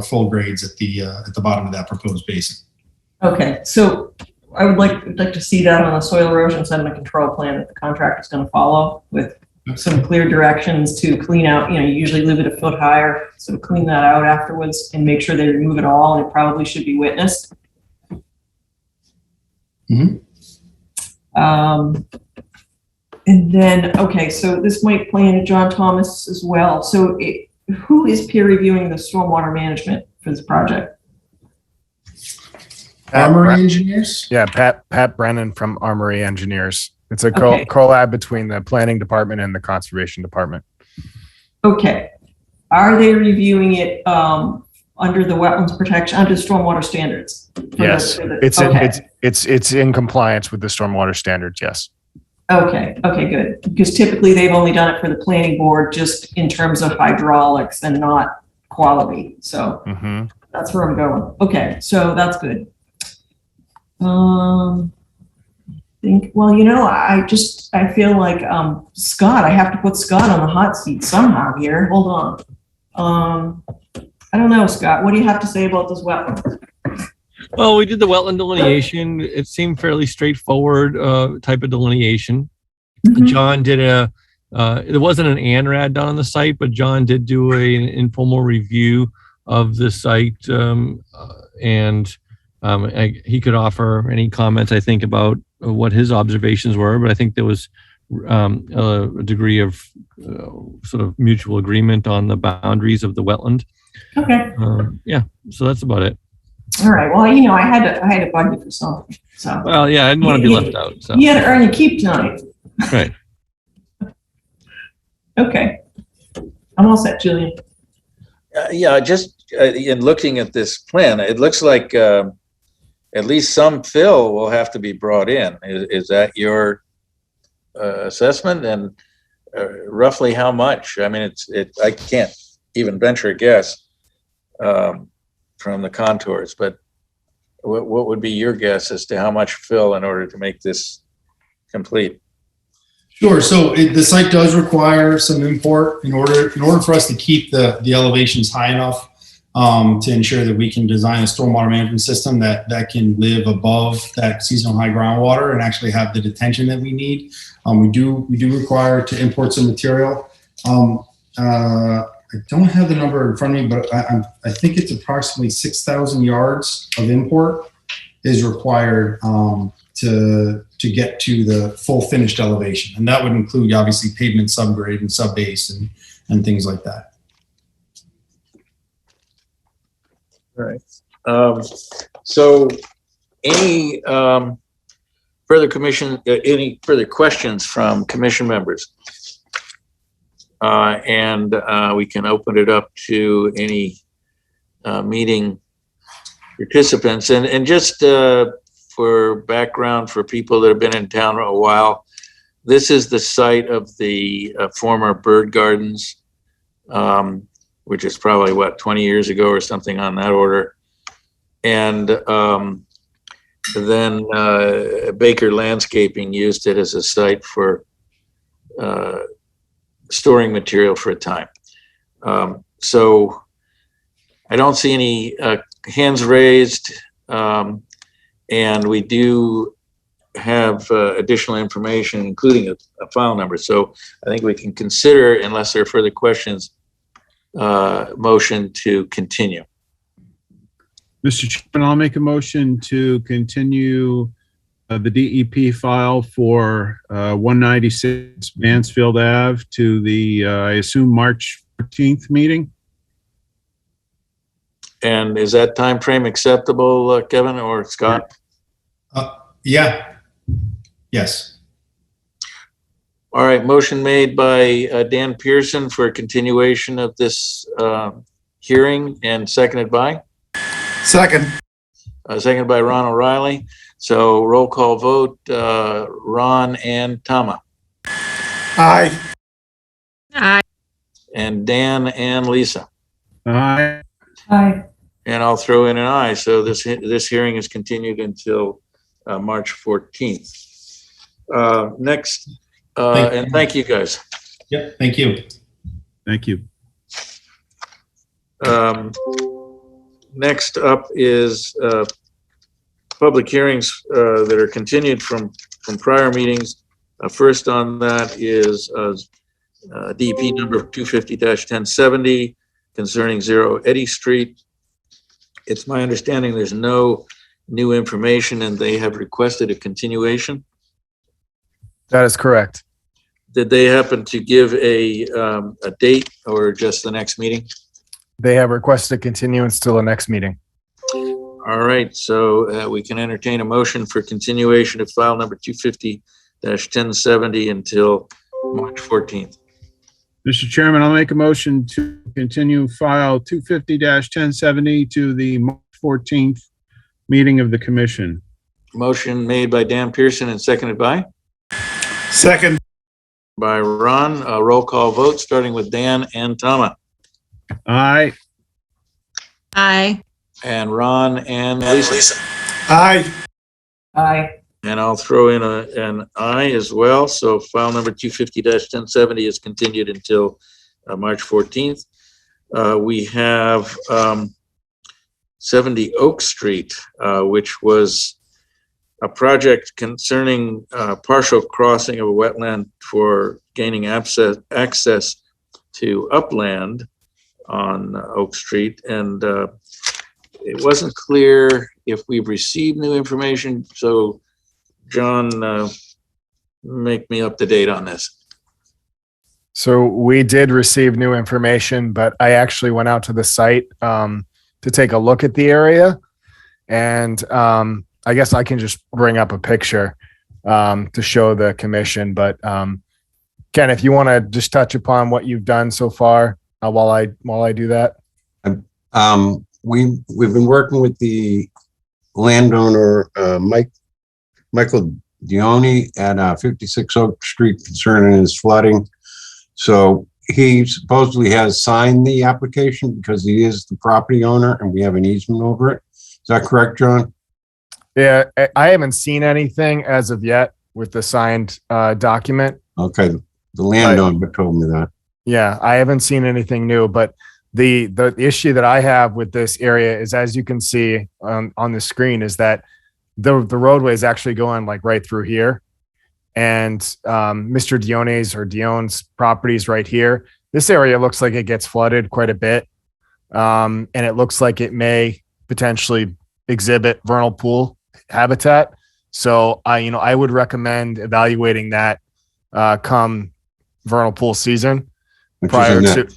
full grades at the bottom of that proposed basin. okay, so I would like to see that on a soil erosion sediment control plan that the contractor is going to follow, with some clear directions to clean out. You know, you usually leave it a foot higher, so clean that out afterwards and make sure they remove it all, and it probably should be witnessed. Mm-hmm. And then, okay, so this might play into John Thomas as well. So who is peer reviewing the stormwater management for this project? Armory engineers? Yeah, Pat Brennan from Armory Engineers. It's a Okay. collab between the planning department and the conservation department. Okay. Are they reviewing it under the wetlands protection, under stormwater standards? Yes, it's in compliance with the stormwater standards. Yes. Okay, good. Because typically they've only done it for the planning board, just in terms of hydraulics and not quality. So that's where I'm going. Okay, so that's good. Well, you know, I feel like Scott, I have to put Scott on the hot seat somehow here. Hold on. I don't know, Scott, what do you have to say about this wetland? Well, we did the wetland delineation. It seemed fairly straightforward type of delineation. John did it wasn't an ANRAD done on the site, but John did do an informal review of the site, and he could offer any comments, I think, about what his observations were, but I think there was a degree of sort of mutual agreement on the boundaries of the wetland. Okay. Yeah, so that's about it. All right. Well, you know, I had to bug you for something. So. Well, yeah, I didn't want to be left out. So. You had to earn your keep tonight. Right. Okay. I'm all set, Julian. Yeah, just in looking at this plan, it looks like at least some fill will have to be brought in. Is that your assessment? And roughly how much? I mean, I can't even venture a guess from the contours, but what would be your guess as to how much fill in order to make this complete? Sure. So the site does require some import in order for us to keep the elevations high enough to ensure that we can design a stormwater management system that can live above that seasonal high groundwater and actually have the detention that we need. We do require to import some material. I don't have the number in front of me, but I think it's approximately 6,000 yards of import is required to get to the full finished elevation. And that would include obviously pavement subgrade and subbase and things like that. All right. So any any further questions from commission members? And we can open it up to any meeting participants. And just for background for people that have been in town a while, this is the site of the former bird gardens, which is probably, 20 years ago or something on that order. And then Baker Landscaping used it as a site for storing material for a time. So I don't see any hands raised, and we do have additional information, including a file number. So I think we can consider, unless there are further questions, motion to continue. Mr. Chairman, I'll make a motion to continue the DEP file for 196 Mansfield Ave to the, I assume, March 14th meeting. And is that time frame acceptable, Kevin or Scott? Yeah. Yes. All right, motion made by Dan Pearson for continuation of this hearing, and seconded by? Second. Seconded by Ron O'Reilly. So roll call vote, Ron and Tama. Aye. Aye. And Dan and Lisa. Aye. Aye. And I'll throw in an aye. So this hearing is continued until March 14th. Next, and thank you guys. Yep. Thank you. Thank you. Next up is public hearings that are continued from prior meetings. First on that is DEP number 250-1070 concerning 0 Eddy Street. It's my understanding there's no new information and they have requested a continuation. That is correct. Did they happen to give a date or just the next meeting? They have requested a continuance till the next meeting. All right, so we can entertain a motion for continuation of file number 250-1070 until March 14th. Mr. Chairman, I'll make a motion to continue file 250-1070 to the March 14th meeting of the commission. Motion made by Dan Pearson and seconded by? Second. By Ron. Roll call vote, starting with Dan and Tama. Aye. Aye. And Ron and Lisa. Aye. Aye. And I'll throw in an aye as well. So file number 250-1070 is continued until March 14th. We have 70 Oak Street, which was a project concerning partial crossing of a wetland for gaining access to upland on Oak Street. And it wasn't clear if we've received new information. So John, make me up to date on this. So we did receive new information, but I actually went out to the site to take a look at the area. And I guess I can just bring up a picture to show the commission. But Ken, if you want to just touch upon what you've done so far while I do that. We've been working with the landowner, Michael Dione at 56 Oak Street concerning his flooding. So he supposedly has signed the application because he is the property owner and we have an easement over it. Is that correct, John? Yeah, I haven't seen anything as of yet with the signed document. Okay, the landowner told me that. Yeah, I haven't seen anything new, but the issue that I have with this area is, as you can see on the screen, is that the roadway is actually going like right through here. And Mr. Dionne's property is right here. This area looks like it gets flooded quite a bit. And it looks like it may potentially exhibit vernal pool habitat. So I would recommend evaluating that come vernal pool season prior to,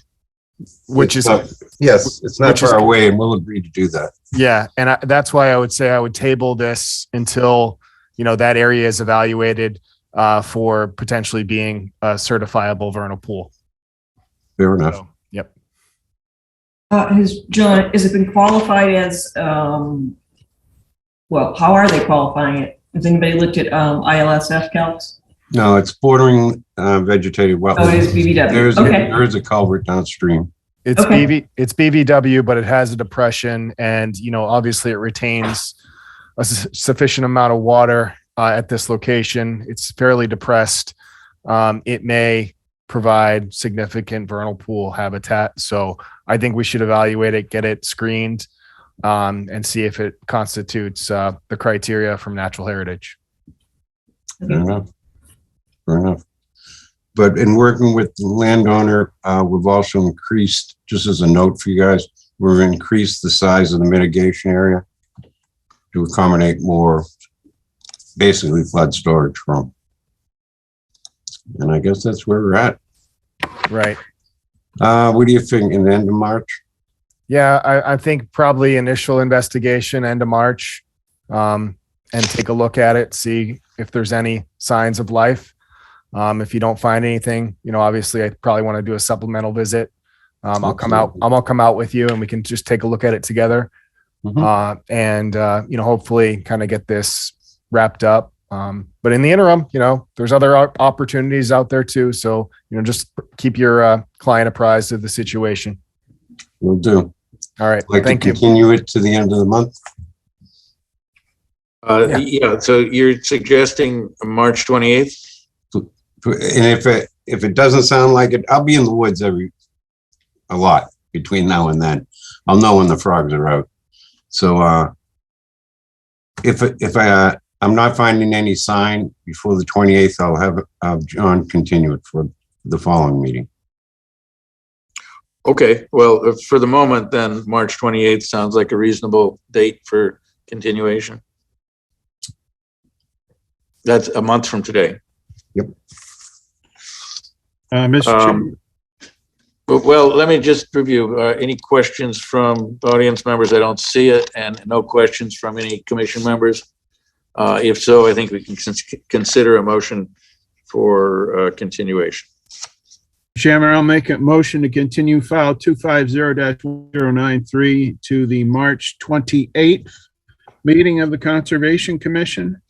yes, it's not far away and we'll agree to do that. Yeah. And that's why I would say I would table this until that area is evaluated for potentially being a certifiable vernal pool. Fair enough. So, yep. John, has it been qualified as, well, how are they qualifying it? Has anybody looked at ILSF calcs? No, it's bordering vegetated wetlands. Oh, it is BVW. Okay. There is a culvert downstream. It's Okay. it's BVW, but it has a depression, and obviously it retains a sufficient amount of water at this location. It's fairly depressed. It may provide significant vernal pool habitat, so I think we should evaluate it, get it screened, and see if it constitutes the criteria from natural heritage. Fair enough. Fair enough. But in working with the landowner, we've also increased, just as a note for you guys, we've increased the size of the mitigation area to accommodate more, basically flood storage from. And I guess that's where we're at. Right. What do you think, in the end of March? Yeah, I think probably initial investigation end of March, and take a look at it, see if there's any signs of life. If you don't find anything, obviously I probably want to do a supplemental visit. I'll come out with you and we can just take a look at it together. And hopefully kind of get this wrapped up. But in the interim, there's other opportunities out there too. So, just keep your client apprised of the situation. Will do. All right. Like Thank to you. continue it to the end of the month? Yeah, so you're suggesting March 28th? And if it doesn't sound like it, I'll be in the woods a lot between now and then. I'll know when the frogs are out. So if I'm not finding any sign before the 28th, I'll have John continue it for the following meeting. Okay, well, for the moment, then March 28th sounds like a reasonable date for continuation. That's a month from today. Yep. Mr. Chairman. Well, let me just review. Any questions from audience members? I don't see it, and no questions from any commission members. If so, I think we can consider a motion for continuation. Chairman, I'll make a motion to continue file 250-1093 to the March 28th meeting of the Conservation Commission.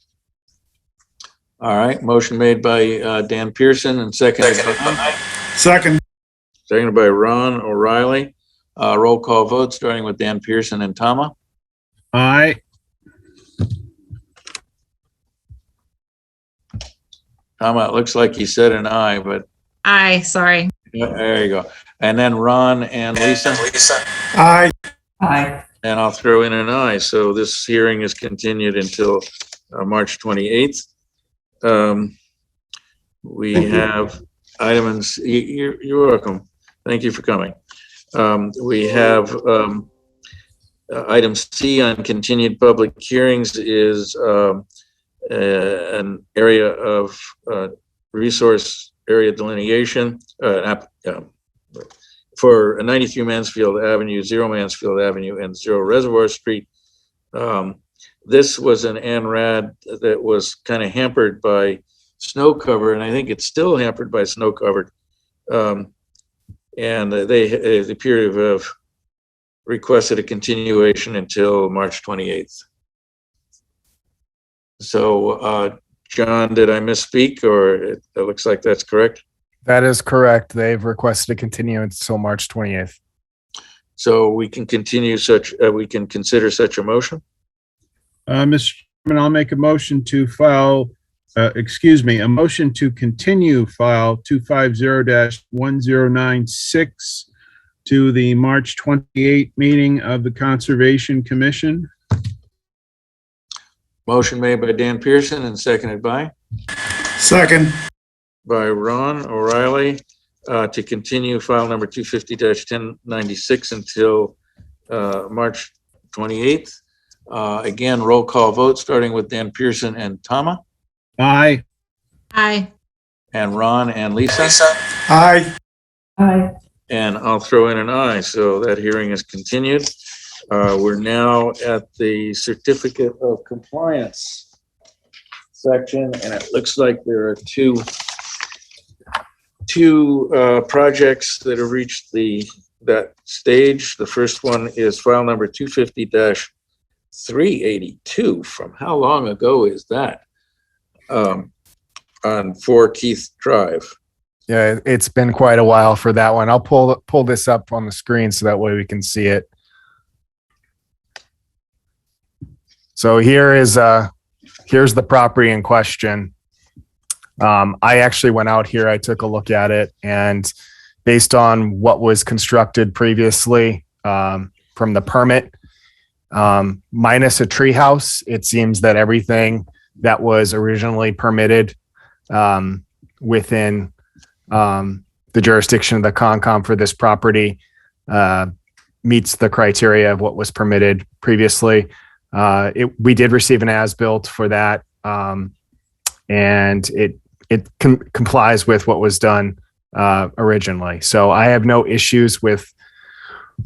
All right, motion made by Dan Pearson and seconded by Ron O'Reilly. Roll call vote, starting with Dan Pearson and Tama. Aye. Tama, it looks like you said an aye, but Aye, sorry. there you go. And then Ron and Lisa. Aye. Aye. And I'll throw in an aye. So this hearing is continued until March 28th. We have items. You're welcome. Thank you for coming. We have item C on continued public hearings is an area of resource area delineation for 93 Mansfield Avenue, 0 Mansfield Avenue, and 0 Reservoir Street. This was an ANRAD that was kind of hampered by snow cover, and I think it's still hampered by snow cover. And they appear to have requested a continuation until March 28th. So, John, did I misspeak, or it looks like that's correct? That is correct. They've requested a continuance until March 28th. So we can continue we can consider such a motion? Mr. Chairman, I'll make a motion to file, a motion to continue file 250-1096 to the March 28th meeting of the Conservation Commission. Motion made by Dan Pearson and seconded by? Second. By Ron O'Reilly to continue file number 250-1096 until March 28th. Again, roll call vote, starting with Dan Pearson and Tama. Aye. Aye. And Ron and Lisa. Aye. Aye. And I'll throw in an aye, so that hearing is continued. We're now at the certificate of compliance. section, and it looks like there are two projects that have reached that stage. The first one is file number 250-382. From how long ago is that? On 4 Keith Drive. Yeah, it's been quite a while for that one. I'll pull this up on the screen so that way we can see it. So here's the property in question. I actually went out here, I took a look at it, and based on what was constructed previously from the permit, minus a treehouse, it seems that everything that was originally permitted within the jurisdiction of the Concom for this property meets the criteria of what was permitted previously. We did receive an as-built for that, and it complies with what was done originally. So I have no issues with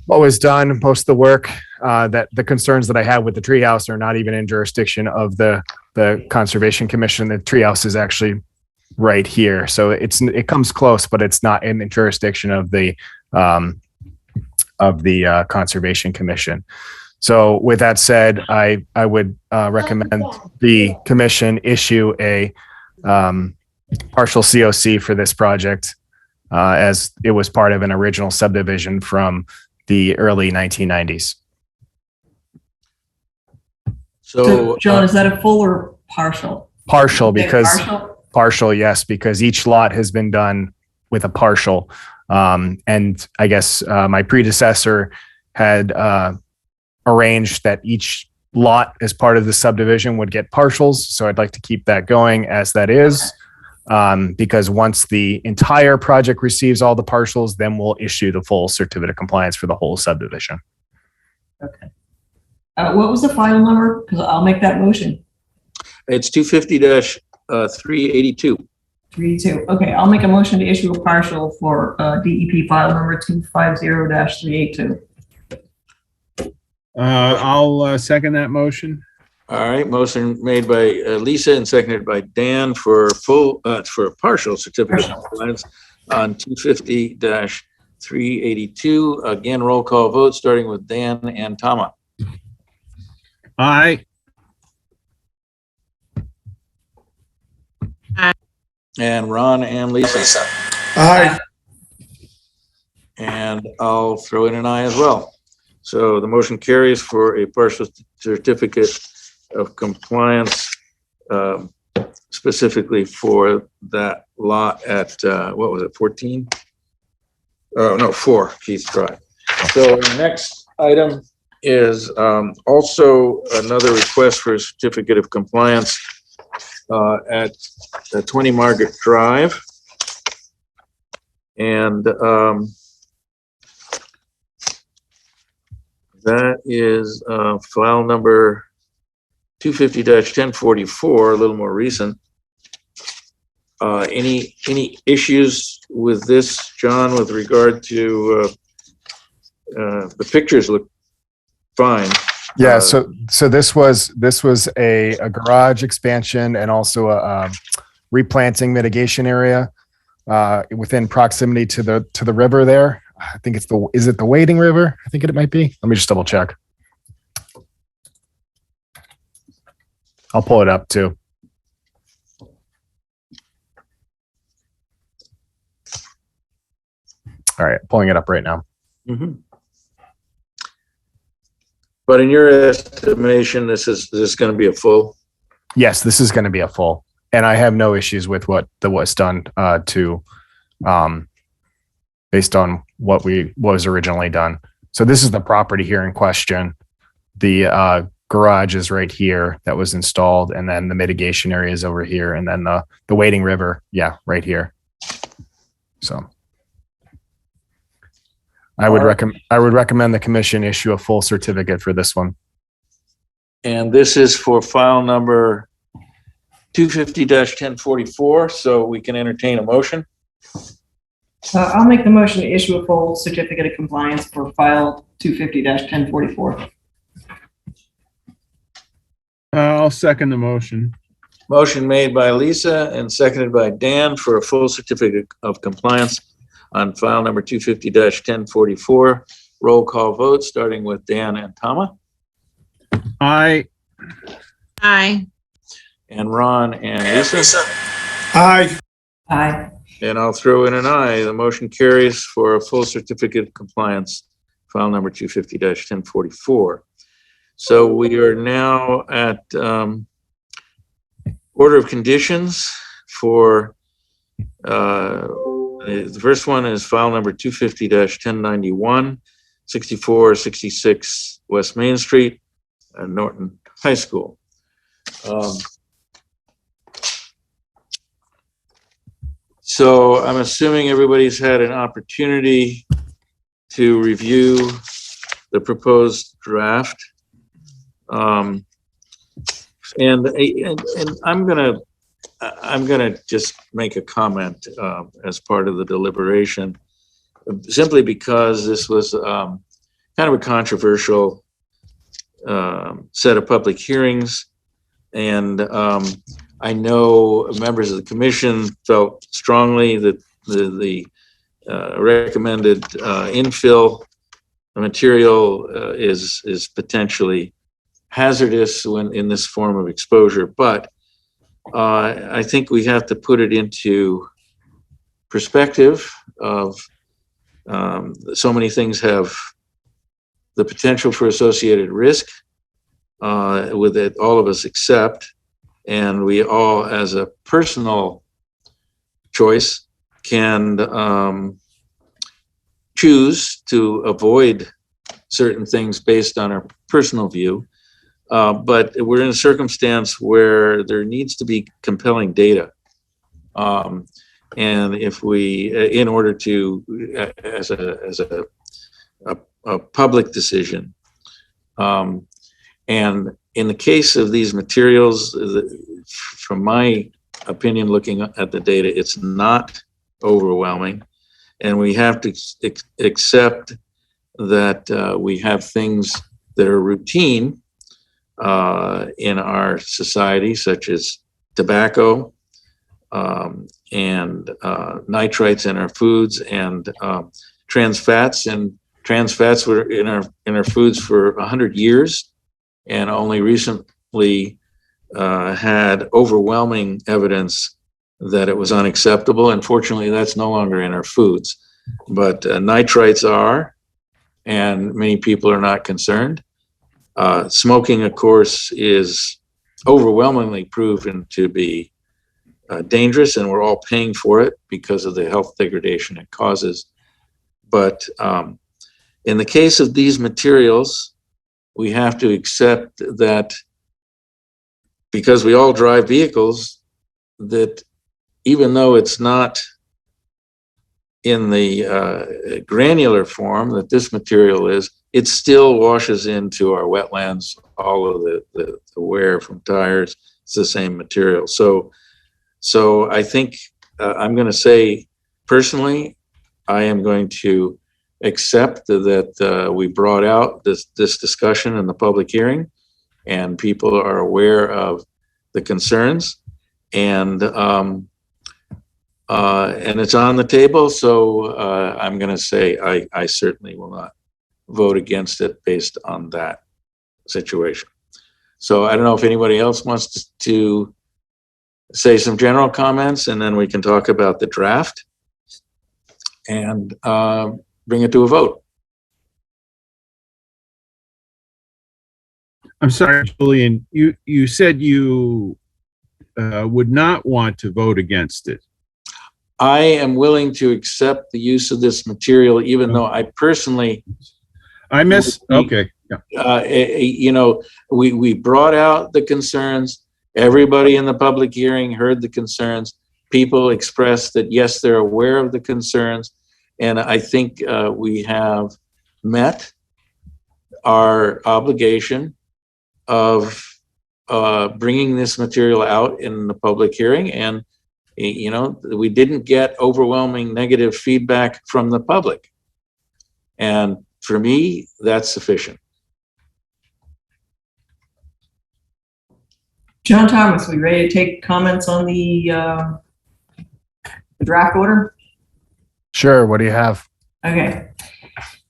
what was done. Most of the work that the concerns that I had with the treehouse are not even in jurisdiction of the Conservation Commission. The treehouse is actually right here, so it comes close, but it's not in the jurisdiction of the Conservation Commission. So with that said, I would recommend the commission issue a partial COC for this project, as it was part of an original subdivision from the early 1990s. So John, is that a full or partial? Partial, because Partial? yes, because each lot has been done with a partial. And I guess my predecessor had arranged that each lot as part of the subdivision would get partials. So I'd like to keep that going as that is, because once the entire project receives all the partials, then we'll issue the full certificate of compliance for the whole subdivision. Okay. What was the file number? Because I'll make that motion. It's 250-382. 382. Okay, I'll make a motion to issue a partial for DEP file number 250-382. I'll second that motion. All right, motion made by Lisa and seconded by Dan for for a partial certificate of compliance on 250-382. Again, roll call vote, starting with Dan and Tama. Aye. And Ron and Lisa. Aye. And I'll throw in an aye as well. So the motion carries for a partial certificate of compliance, specifically for that lot at, what was it, 14? Oh, no, 4 Keith Drive. So the next item is also another request for a certificate of compliance at 20 Margaret Drive. And that is file number 250-1044, a little more recent. Any issues with this, John, with regard to the pictures look fine. Yeah, so this was a garage expansion and also a replanting mitigation area within proximity to the river there. I think is it the Wading River? I think it might be. Let me just double check. I'll pull it up too. All right, pulling it up right now. Mm-hmm. But in your estimation, this is going to be a full? Yes, this is going to be a full, and I have no issues with what was done based on what was originally done. So this is the property here in question. The garage is right here that was installed, and then the mitigation area is over here, and then the Wading River, yeah, right here. So I would recommend the commission issue a full certificate for this one. And this is for file number 250-1044, so we can entertain a motion. I'll make the motion to issue a full certificate of compliance for file 250-1044. I'll second the motion. Motion made by Lisa and seconded by Dan for a full certificate of compliance on file number 250-1044. Roll call vote, starting with Dan and Tama, Aye. Aye. and Ron and Lisa. Aye. Aye. And I'll throw in an aye. The motion carries for a full certificate of compliance, file number 250-1044. So we are now at order of conditions for the first one is file number 250-1091, 6466 West Main Street, Norton High School. So I'm assuming everybody's had an opportunity to review the proposed draft. And I'm gonna just make a comment as part of the deliberation, simply because this was kind of a controversial set of public hearings, and I know members of the commission felt strongly that the recommended infill material is potentially hazardous when in this form of exposure, but I think we have to put it into perspective of so many things have the potential for associated risk with it, all of us accept, and we all as a personal choice can choose to avoid certain things based on our personal view. But we're in a circumstance where there needs to be compelling data. And if we, in order to, as a public decision, and in the case of these materials, from my opinion, looking at the data, it's not overwhelming. And we have to accept that we have things that are routine in our society, such as tobacco and nitrites in our foods and trans fats. And trans fats were in our foods for 100 years, and only recently had overwhelming evidence that it was unacceptable. Unfortunately, that's no longer in our foods, but nitrites are, and many people are not concerned. Smoking, of course, is overwhelmingly proven to be dangerous, and we're all paying for it because of the health degradation it causes. But in the case of these materials, we have to accept that because we all drive vehicles, that even though it's not in the granular form that this material is, it still washes into our wetlands. All of the wear from tires, it's the same material. So I think I'm going to say personally, I am going to accept that we brought out this discussion in the public hearing, and people are aware of the concerns, and it's on the table. So I'm going to say I certainly will not vote against it based on that situation. So I don't know if anybody else wants to say some general comments, and then we can talk about the draft and bring it to a vote. I'm sorry, Julian, you said you would not want to vote against it. I am willing to accept the use of this material, even though I personally. Okay. Yeah. You know, we brought out the concerns. Everybody in the public hearing heard the concerns. People expressed that, yes, they're aware of the concerns. And I think we have met our obligation of bringing this material out in the public hearing. And, you know, we didn't get overwhelming negative feedback from the public. And for me, that's sufficient. John Thomas, we ready to take comments on the draft order? Sure. What do you have? Okay.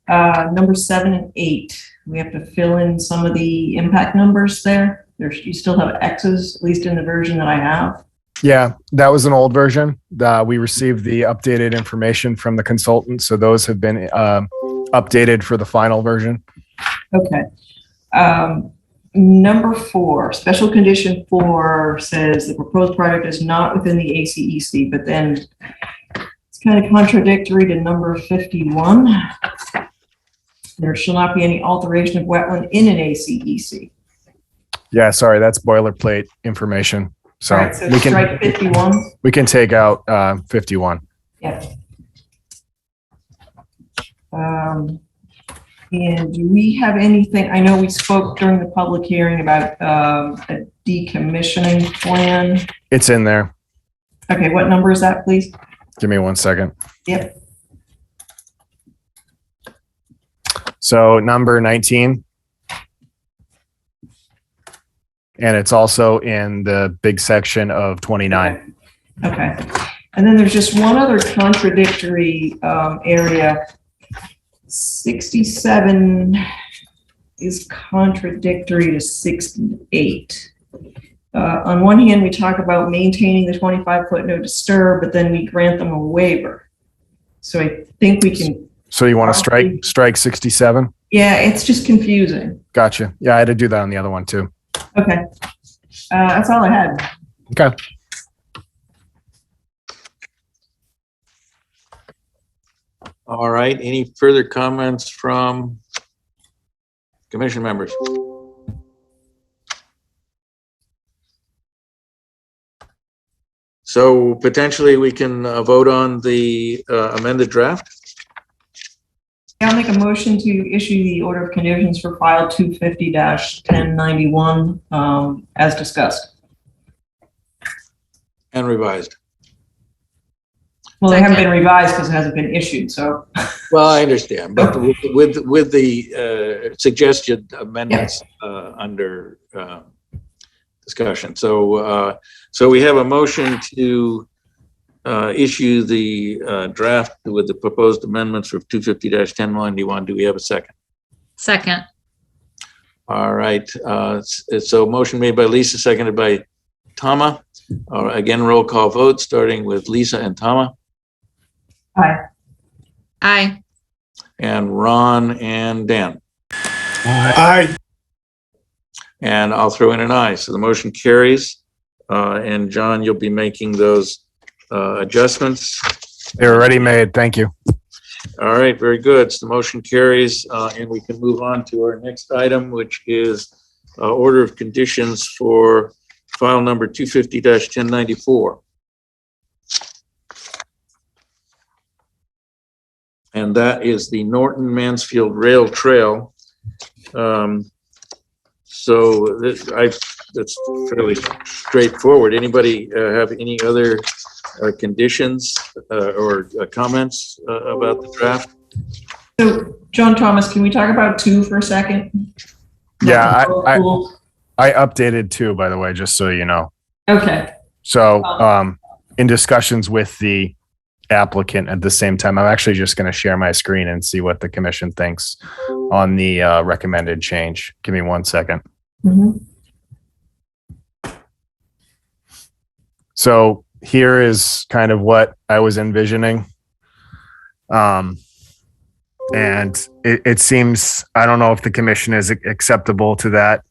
Number 7 and 8, we have to fill in some of the impact numbers there. You still have X's, at least in the version that I have. Yeah, that was an old version. We received the updated information from the consultant, so those have been updated for the final version. Okay. Number 4, special condition 4 says the proposed project is not within the ACEC, but then it's kind of contradictory to number 51. There shall not be any alteration of wetland in an ACEC. Yeah, sorry, that's boilerplate information. So, All right, so we can strike 51. we can take out 51. Yeah. And do we have anything, I know we spoke during the public hearing about a decommissioning plan. It's in there. Okay, what number is that, please? Give me 1 second. Yep. So number 19. And it's also in the big section of 29. Okay. And then there's just one other contradictory area. 67 is contradictory to 68. On one hand, we talk about maintaining the 25-foot no disturb, but then we grant them a waiver. So I think we can. So you want to strike 67? Yeah, it's just confusing. Gotcha. Yeah, I had to do that on the other one too. Okay. That's all I had. Okay. All right, any further comments from commission members? So potentially we can vote on the amended draft? I'll make a motion to issue the order of conditions for file 250-1091 as discussed. And revised. Well, they haven't been revised because it hasn't been issued, so. Well, I understand, but with the suggested amendments under discussion. So we have a motion to issue the draft with the proposed amendments for 250-1091. Do we have a second? Second. All right. So motion made by Lisa, seconded by Tama. Again, roll call vote, starting with Lisa and Tama. Aye. Aye. And Ron and Dan. Aye. And I'll throw in an aye. So the motion carries. And John, you'll be making those adjustments. They're already made. Thank you. All right, very good. So the motion carries, and we can move on to our next item, which is order of conditions for file number 250-1094. And that is the Norton Mansfield Rail Trail. So that's fairly straightforward. Anybody have any other conditions or comments about the draft? So, John Thomas, can we talk about 2 for a second? Yeah, I updated 2, by the way, just so you know. Okay. So in discussions with the applicant at the same time, I'm actually just going to share my screen and see what the commission thinks on the recommended change. Give me 1 second. Mm-hmm. So here is kind of what I was envisioning. And it seems, I don't know if the commission is acceptable to that.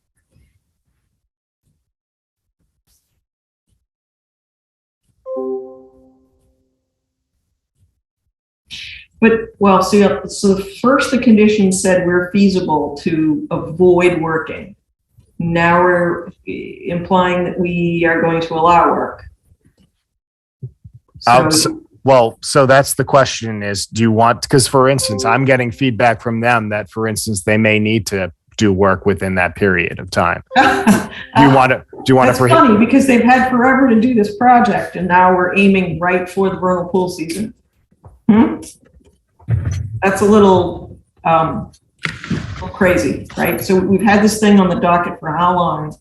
But, well, so first the condition said we're feasible to avoid working. Now we're implying that we are going to allow work. So that's the question is, do you want, because for instance, I'm getting feedback from them that, for instance, they may need to do work within that period of time. Do you want to That's funny because they've had forever to do this project and now we're aiming right for the vernal pool season. That's a little crazy, right? So we've had this thing on the docket for how long?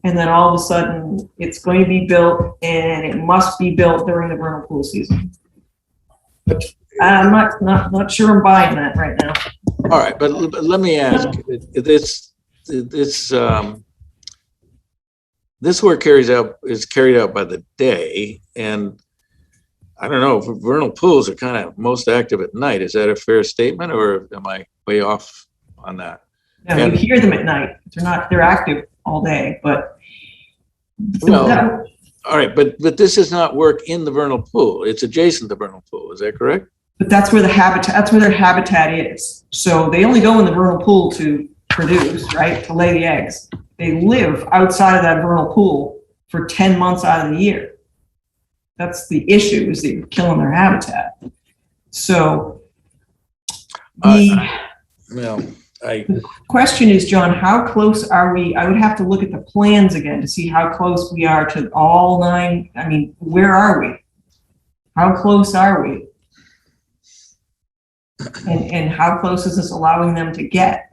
and then all of a sudden it's going to be built and it must be built during the vernal pool season. I'm not sure I'm buying that right now. All right, but let me ask, this work is carried out by the day, and I don't know, vernal pools are kind of most active at night. Is that a fair statement, or am I way off on that? No, you hear them at night. They're active all day, but. Well, all right, but this is not work in the vernal pool. It's adjacent to vernal pool. Is that correct? But that's where their habitat is. So they only go in the vernal pool to produce, right? To lay the eggs. They live outside of that vernal pool for 10 months out of the year. That's the issue, is that you're killing their habitat. So the question is, John, how close are we? I would have to look at the plans again to see how close we are to all 9. I mean, where are we? How close are we? And how close is this allowing them to get?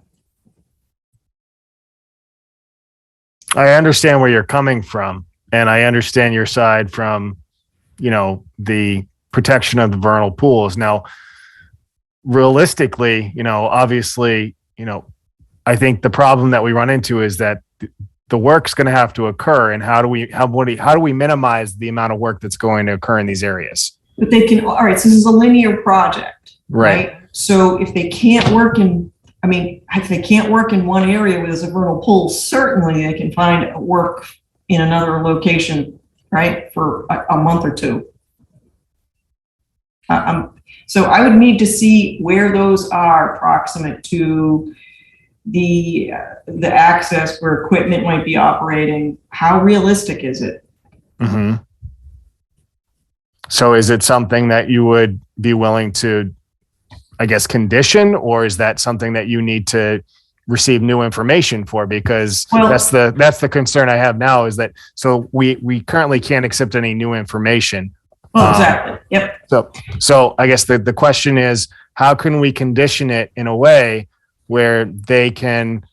I understand where you're coming from, and I understand your side from, the protection of the vernal pools. Now, realistically, obviously, I think the problem that we run into is that the work's going to have to occur, and how do we minimize the amount of work that's going to occur in these areas? But they can. All right, so this is a linear project, right? So if they can't work in one area where there's a vernal pool, certainly they can find work in another location, right, for a month or two. So I would need to see where those are proximate to the access where equipment might be operating. How realistic is it? Mm-hmm. So is it something that you would be willing to, I guess, condition, or is that something that you need to receive new information for? Because that's the concern I have now, is that so we currently can't accept any new information. Oh, exactly. Yep. So I guess the question is, how can we condition it in a way where they can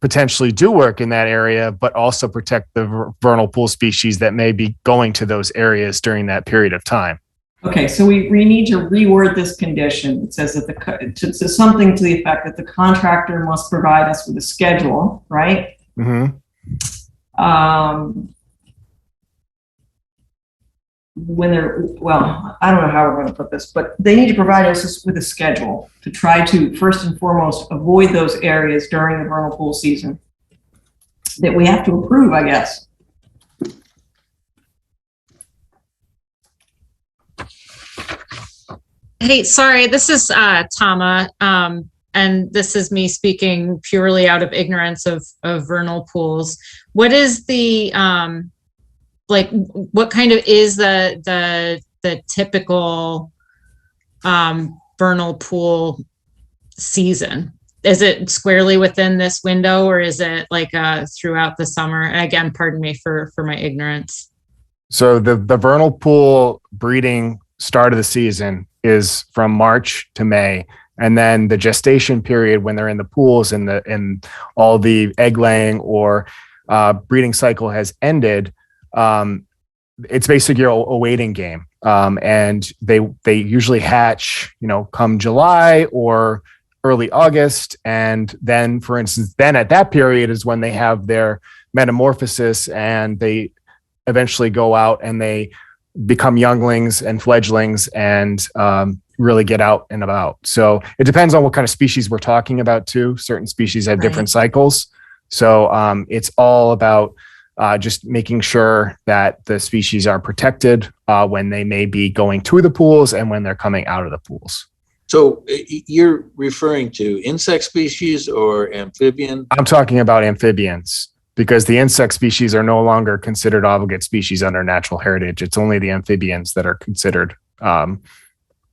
potentially do work in that area, but also protect the vernal pool species that may be going to those areas during that period of time? Okay, so we need to reword this condition. It says that it's something to the effect that the contractor must provide us with a schedule, right? Mm-hmm. I don't know how we're going to put this, but they need to provide us with a schedule to try to, first and foremost, avoid those areas during the vernal pool season that we have to approve, I guess. Hey, sorry, this is Tama, and this is me speaking purely out of ignorance of vernal pools. What is the what kind of is the typical vernal pool season? Is it squarely within this window, or is it like throughout the summer? And again, pardon me for my ignorance. So the vernal pool breeding start of the season is from March to May, and then the gestation period when they're in the pools and all the egg laying or breeding cycle has ended. It's basically a waiting game, and they usually hatch, come July or early August, and then, for instance, at that period is when they have their metamorphosis, and they eventually go out and they become younglings and fledglings and really get out and about. So it depends on what kind of species we're talking about too. Certain species have different cycles. So it's all about just making sure that the species are protected when they may be going to the pools and when they're coming out of the pools. So you're referring to insect species or amphibian? I'm talking about amphibians, because the insect species are no longer considered obligate species under natural heritage. It's only the amphibians that are considered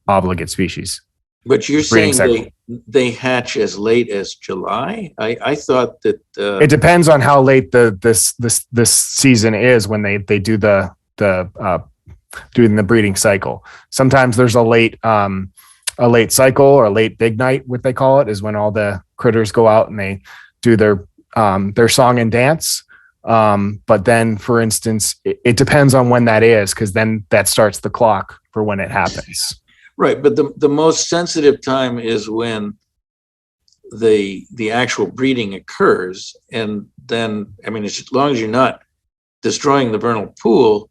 obligate species. But you're saying they hatch as late as July? I thought that it depends on how late this season is when they do the doing the breeding cycle. Sometimes there's a late cycle, or a late big night, what they call it, is when all the critters go out and they do their song and dance. But then, for instance, it depends on when that is, because then that starts the clock for when it happens. Right, but the most sensitive time is when the actual breeding occurs, and then, I mean, as long as you're not destroying the vernal pool,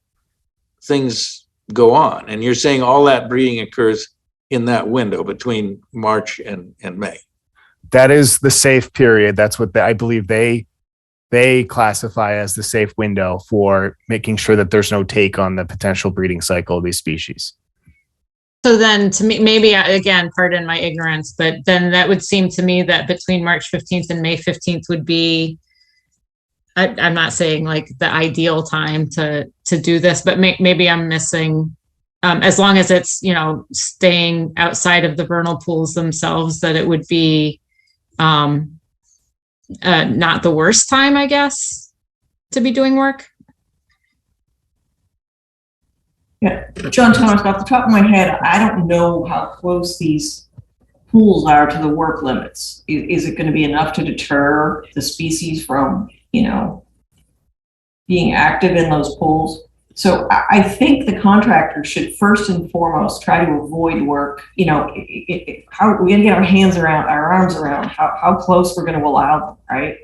things go on. And you're saying all that breeding occurs in that window between March and May. That is the safe period. That's what I believe they classify as the safe window for making sure that there's no take on the potential breeding cycle of these species. So then, to me, maybe again, pardon my ignorance, but then that would seem to me that between March 15th and May 15th would be, I'm not saying like the ideal time to do this, but maybe I'm missing, as long as it's, you know, staying outside of the vernal pools themselves, that it would be not the worst time, I guess, to be doing work. Yeah, John Thomas, off the top of my head, I don't know how close these pools are to the work limits. Is it going to be enough to deter the species from, you know, being active in those pools? So I think the contractor should first and foremost try to avoid work. You know, how we got to get our arms around how close we're going to allow them, right?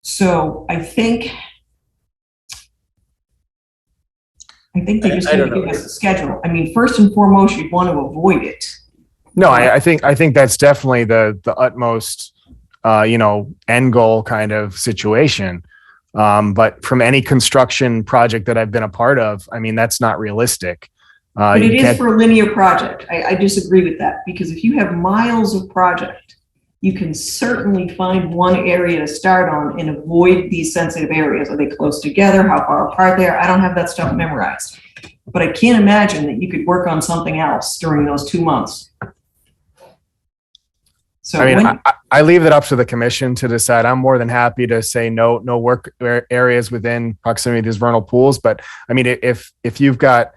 So I think they just need to give us a schedule. I mean, first and foremost, you'd want to avoid it. No, I think that's definitely the utmost, end goal kind of situation. But from any construction project that I've been a part of, I mean, that's not realistic. But it is for a linear project. I disagree with that, because if you have miles of project, you can certainly find one area to start on and avoid these sensitive areas. Are they close together? How far apart they are? I don't have that stuff memorized, but I can't imagine that you could work on something else during those 2 months. So I mean, I leave it up to the commission to decide. I'm more than happy to say no work areas within proximity to these vernal pools. But I mean, if you've got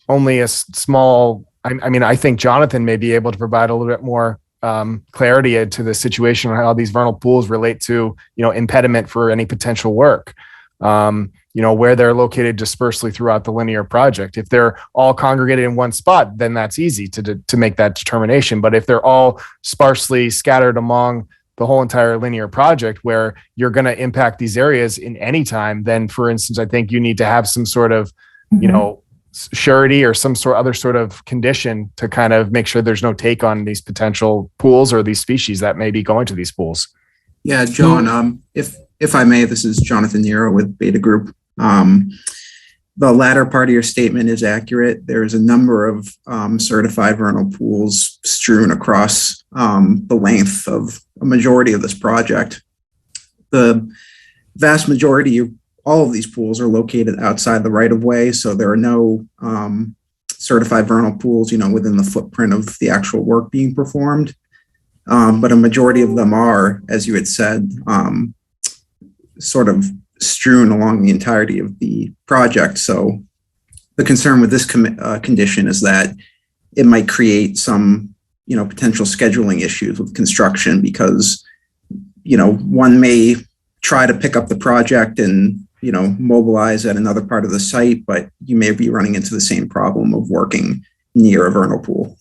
only a small, I think Jonathan may be able to provide a little bit more clarity to the situation on how these vernal pools relate to, impediment for any potential work. Where they're located dispersely throughout the linear project. If they're all congregated in one spot, then that's easy to make that determination. But if they're all sparsely scattered among the whole entire linear project, where you're going to impact these areas in any time, then, for instance, I think you need to have some sort of, surety or some other sort of condition to kind of make sure there's no take on these potential pools or these species that may be going to these pools. Yeah, John, if I may, this is Jonathan Nero with Beta Group. The latter part of your statement is accurate. There's a number of certified vernal pools strewn across the length of a majority of this project. The vast majority of all of these pools are located outside the right-of-way, so there are no certified vernal pools, within the footprint of the actual work being performed. But a majority of them are, as you had said, sort of strewn along the entirety of the project. So the concern with this condition is that it might create some, potential scheduling issues with construction, because, one may try to pick up the project and, mobilize at another part of the site, but you may be running into the same problem of working near a vernal pool.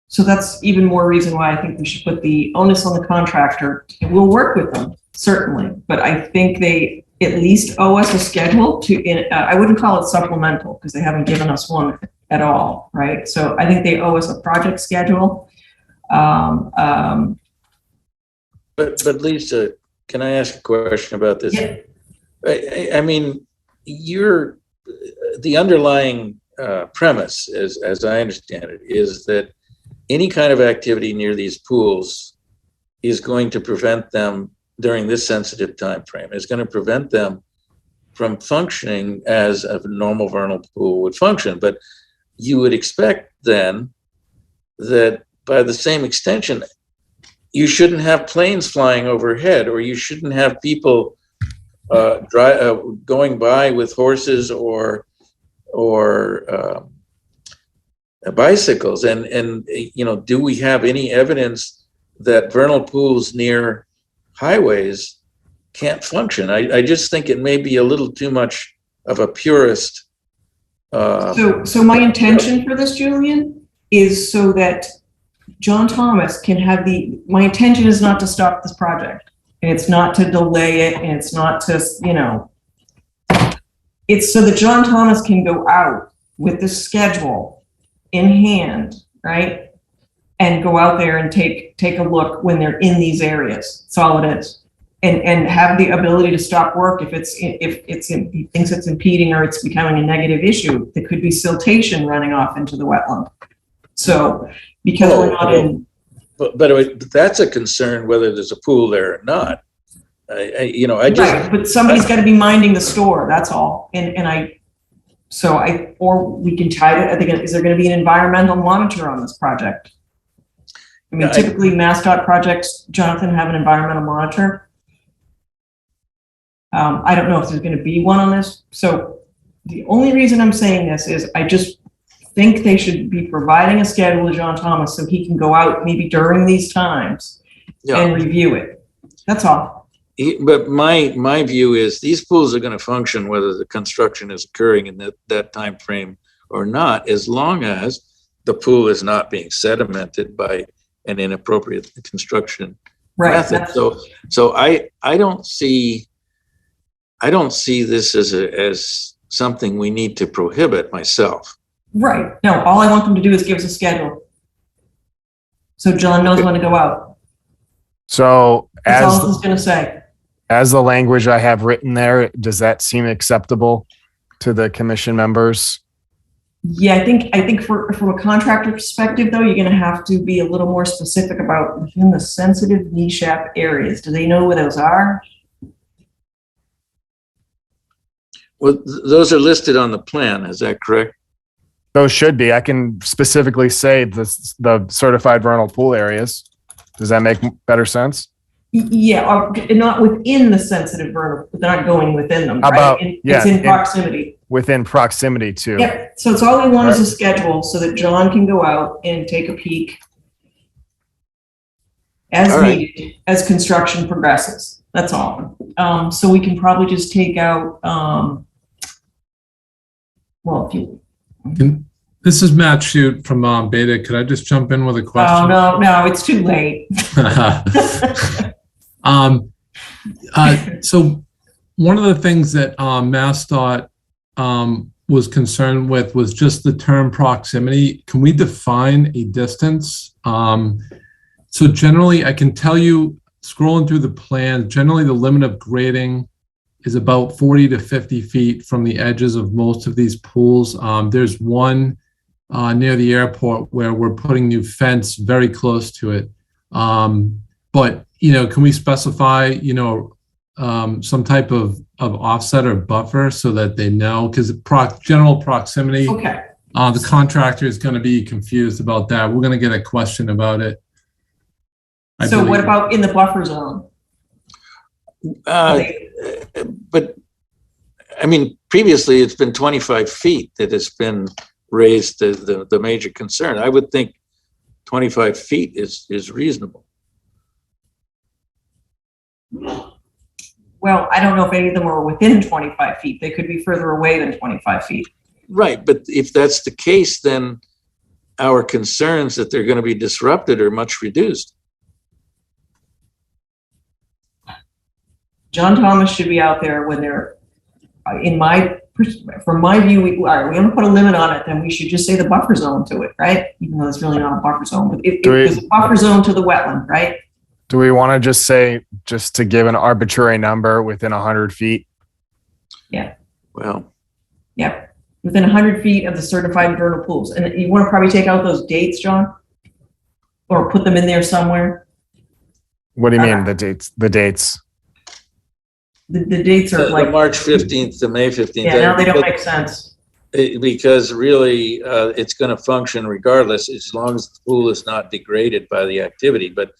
So that's even more reason why I think we should put the onus on the contractor. We'll work with them, certainly, but I think they at least owe us a schedule I wouldn't call it supplemental, because they haven't given us one at all, right? So I think they owe us a project schedule. But Lisa, can I ask a question about this? Yeah. I mean, the underlying premise, as I understand it, is that any kind of activity near these pools is going to prevent them during this sensitive time frame. It's going to prevent them from functioning as a normal vernal pool would function. But you would expect then that by the same extension, you shouldn't have planes flying overhead, or you shouldn't have people going by with horses or bicycles. And do we have any evidence that vernal pools near highways can't function. I just think it may be a little too much of a purist. So my intention for this, Julian, is so that John Thomas can have my intention is not to stop this project, and it's not to delay it, and it's not to, it's so that John Thomas can go out with the schedule in hand, right? And go out there and take a look when they're in these areas. That's all it is. And have the ability to stop work if he thinks it's impeding or it's becoming a negative issue. There could be siltation running off into the wetland. So because we're not in. But that's a concern whether there's a pool there or not. Right, but somebody's got to be minding the store. That's all. Or we can tie it. I think, is there going to be an environmental monitor on this project? I mean, typically MassDOT projects, Jonathan, have an environmental monitor. I don't know if there's going to be one on this. So the only reason I'm saying this is I just think they should be providing a schedule to John Thomas so he can go out maybe during these times and review it. That's all. But my view is these pools are going to function whether the construction is occurring in that time frame or not, as long as the pool is not being sedimented by an inappropriate construction method. So I don't see this as something we need to prohibit myself. Right. No, all I want them to do is give us a schedule. So John knows when to go out. So that's all he's going to say. As the language I have written there, does that seem acceptable to the commission members? Yeah, I think from a contractor perspective, though, you're going to have to be a little more specific about within the sensitive NESHAP areas. Do they know where those are? Well, those are listed on the plan. Is that correct? Those should be. I can specifically say the certified vernal pool areas. Does that make better sense? Yeah, or not within the sensitive vernal. They're not going within them. Right? It's in proximity. Within proximity to. Yeah. So it's all we want is a schedule so that John can go out and take a peek as needed as construction progresses. That's all. So we can probably just take out. This is Matt Shute from Beta. Could I just jump in with a question? Oh, no, it's too late. So one of the things that MassDOT was concerned with was just the term proximity. Can we define a distance? So generally, I can tell you, scrolling through the plan, generally the limit of grading is about 40 to 50 feet from the edges of most of these pools. There's one near the airport where we're putting new fence very close to it. But, can we specify, some type of offset or buffer so that they know? Because general proximity, the contractor is going to be confused about that. We're going to get a question about it. So what about in the buffer zone? But I mean, previously it's been 25 feet that has been raised the major concern. I would think 25 feet is reasonable. Well, I don't know if any of them are within 25 feet. They could be further away than 25 feet. Right, but if that's the case, then our concerns that they're going to be disrupted are much reduced. John Thomas should be out there when they're, from my view, we want to put a limit on it, then we should just say the buffer zone to it, right? Even though it's really not a buffer zone, but there's a buffer zone to the wetland, right? Do we want to just say, just to give an arbitrary number within 100 feet? Yeah. Well. Yeah, within 100 feet of the certified vernal pools. And you want to probably take out those dates, John? Or put them in there somewhere? What do you mean, the dates? The dates? The dates are like March 15th to May 15th. Yeah, no, they don't make sense. Because really, it's going to function regardless, as long as the pool is not degraded by the activity. But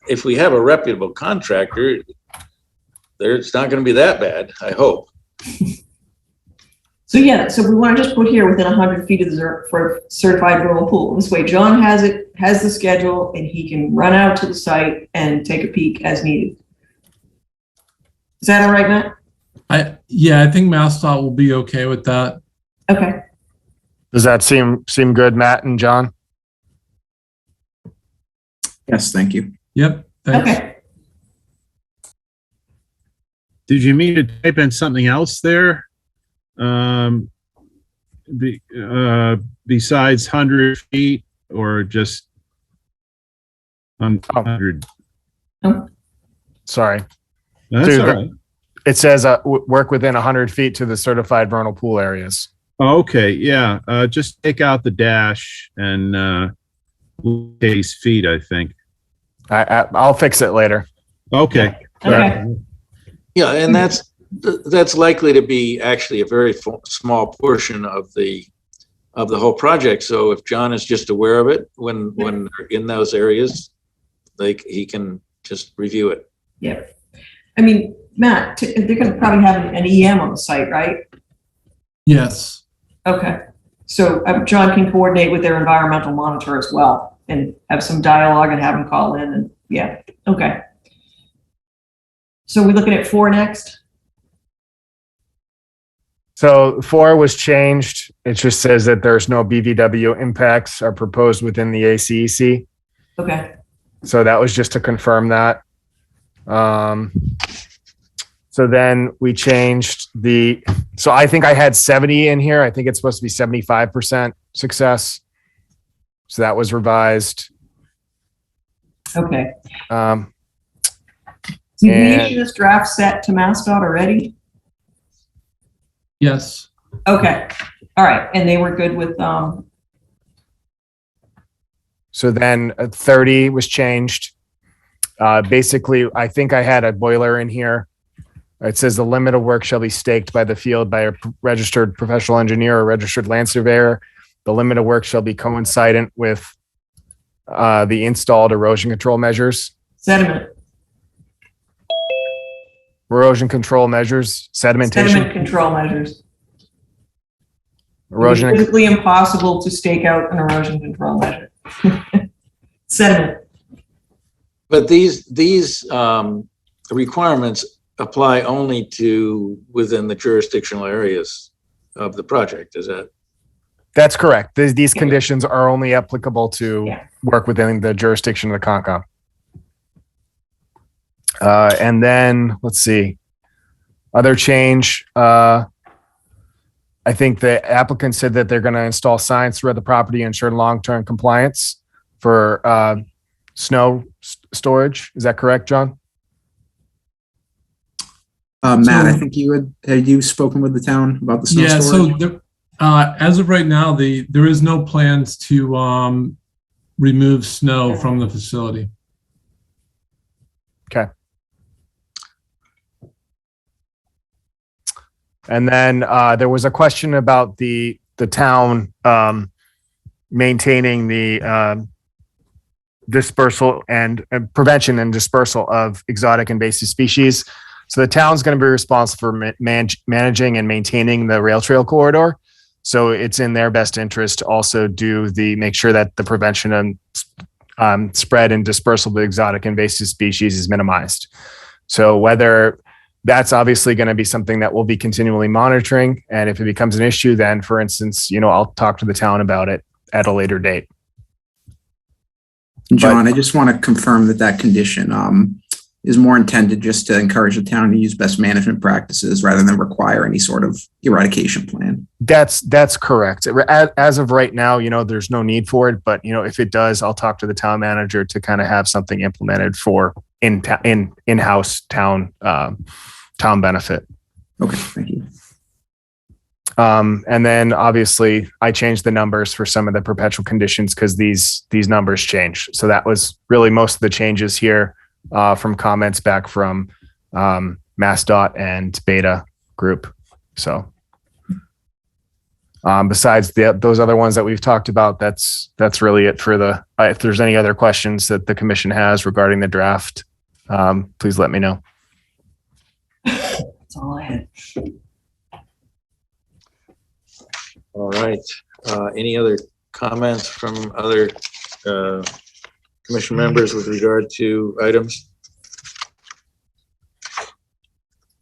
if we have a reputable contractor, it's not going to be that bad, I hope. So yeah, so we want to just put here within 100 feet of the for certified vernal pool. This way John has the schedule, and he can run out to the site and take a peek as needed. Is that all right, Matt? I think MassDOT will be okay with that. Okay. Does that seem good, Matt and John? Yes, thank you. Yep. Thanks. Okay. Did you mean to type in something else there? Besides 100 feet or just 100? Oh. Sorry. That's Dude, all right. It says work within 100 feet to the certified vernal pool areas. Okay, yeah. Just take out the dash and case feet, I think. I'll fix it later. Okay. Okay. Yeah, and that's likely to be actually a very small portion of the whole project. So if John is just aware of it when they're in those areas, he can just review it. Yeah. I mean, Matt, they're going to probably have an EM on the site, right? Yes. Okay. So John can coordinate with their environmental monitor as well and have some dialogue and have him call in. And yeah. Okay. So we're looking at 4 next. So 4 was changed. It just says that there's no BVW impacts are proposed within the ACEC. Okay. So that was just to confirm that. So then we changed so I think I had 70 in here. I think it's supposed to be 75% success. So that was Okay. revised. Did we issue this draft set to MassDOT already? Yes. Okay. All right. And they were good with, So then 30 was changed. Basically, I think I had a boiler in here. It says the limit of work shall be staked by the field by a registered professional engineer or registered land surveyor. The limit of work shall be coincident with the installed erosion control measures. sediment. Erosion control measures, sedimentation. Sediment control measures. Erosion. It's physically impossible to stake out an erosion control measure. Sediment. But these requirements apply only to within the jurisdictional areas of the project. Is that? That's correct. These conditions are only applicable to work within the jurisdiction of the Concom. And then let's see, other change. I think the applicant said that they're going to install signs throughout the property and ensure long-term compliance for snow storage. Is that correct, John? Matt, I think had you spoken with the town about the snow storage? So as of right now, there is no plans to remove snow from the facility. Okay. And then there was a question about the town maintaining the dispersal and prevention and dispersal of exotic invasive species. So the town's going to be responsible for managing and maintaining the rail trail corridor. So it's in their best interest to also make sure that the prevention and spread and dispersal of exotic invasive species is minimized. So whether that's obviously going to be something that we'll be continually monitoring. And if it becomes an issue, then for instance, I'll talk to the town about it at a later date. John, I just want to confirm that condition is more intended just to encourage the town to use best management practices rather than require any sort of eradication plan. That's correct. As of right now, there's no need for it, but if it does, I'll talk to the town manager to kind of have something implemented for in-house town benefit. Okay, thank you. And then obviously I changed the numbers for some of the perpetual conditions because these numbers change. So that was really most of the changes here from comments back from MassDOT and Beta Group. So besides those other ones that we've talked about, that's really it for if there's any other questions that the commission has regarding the draft, please let me know. That's all I had. All right. Any other comments from other commission members with regard to items?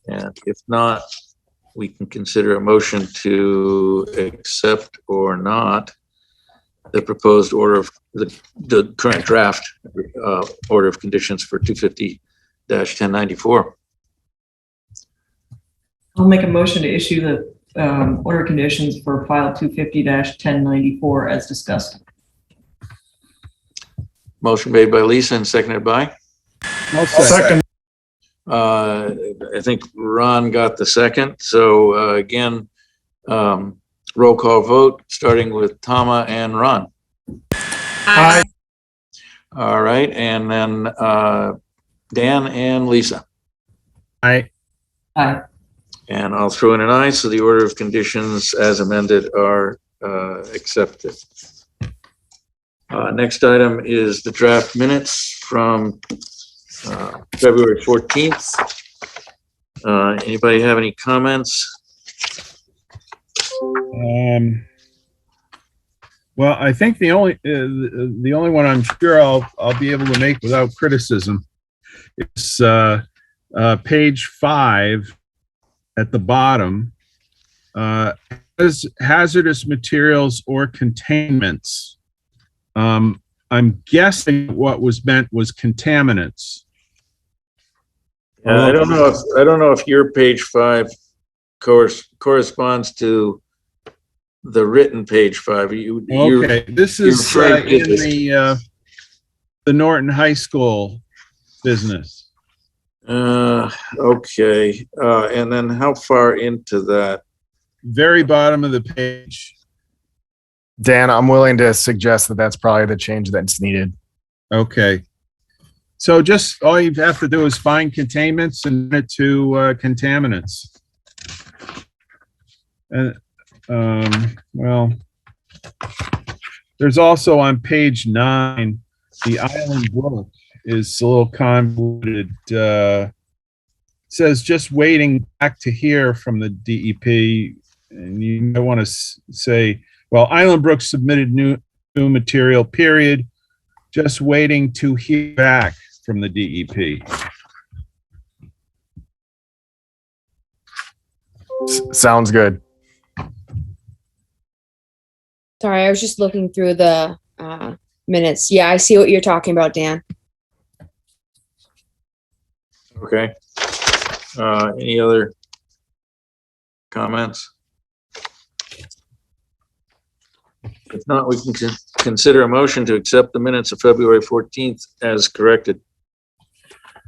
And if not, we can consider a motion to accept or not the proposed order of the current draft order of conditions for 250-1094. I'll make a motion to issue the order of conditions for file 250-1094 as discussed. Motion made by Lisa and seconded by? Second. I think Ron got the second. So again, roll call vote, starting with Tama and Ron. Aye. All right, and then Dan and Lisa. Aye. Aye. And I'll throw in an aye, so the order of conditions as amended are accepted. Next item is the draft minutes from February 14th. Anybody have any comments? Well, I think the only one I'm sure I'll be able to make without criticism is page 5 at the bottom. Hazardous materials or containments. I'm guessing what was meant was contaminants. I don't know if your page 5 corresponds to the written page 5. Okay, this is in the Norton High School business. Okay, and then how far into that? Very bottom of the page. Dan, I'm willing to suggest that that's probably the change that's needed. Okay. So just all you have to do is find containments and it to contaminants. And well, there's also on page 9, the Island Brook is a little convoluted. Says just waiting back to hear from the DEP, and you might want to say, well, Island Brook submitted new material, period. Just waiting to hear back from the DEP. Sounds good. Sorry, I was just looking through the minutes. Yeah, I see what you're talking about, Dan. Okay. Any other comments? If not, we can consider a motion to accept the minutes of February 14th as corrected.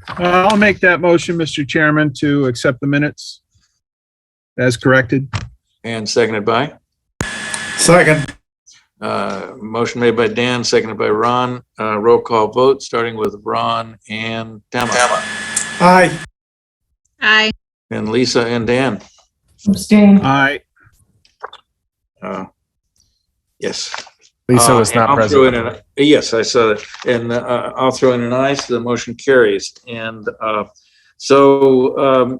I'll make that motion, Mr. Chairman, to accept the minutes as corrected. And seconded by? Second. Motion made by Dan, seconded by Ron. Roll call vote, starting with Ron and Tama. Aye. Aye. And Lisa and Dan. Abstain. Aye. Yes. Lisa was And not I'll throw in present. yes, I saw that. And I'll throw in an aye, so the motion carries. And so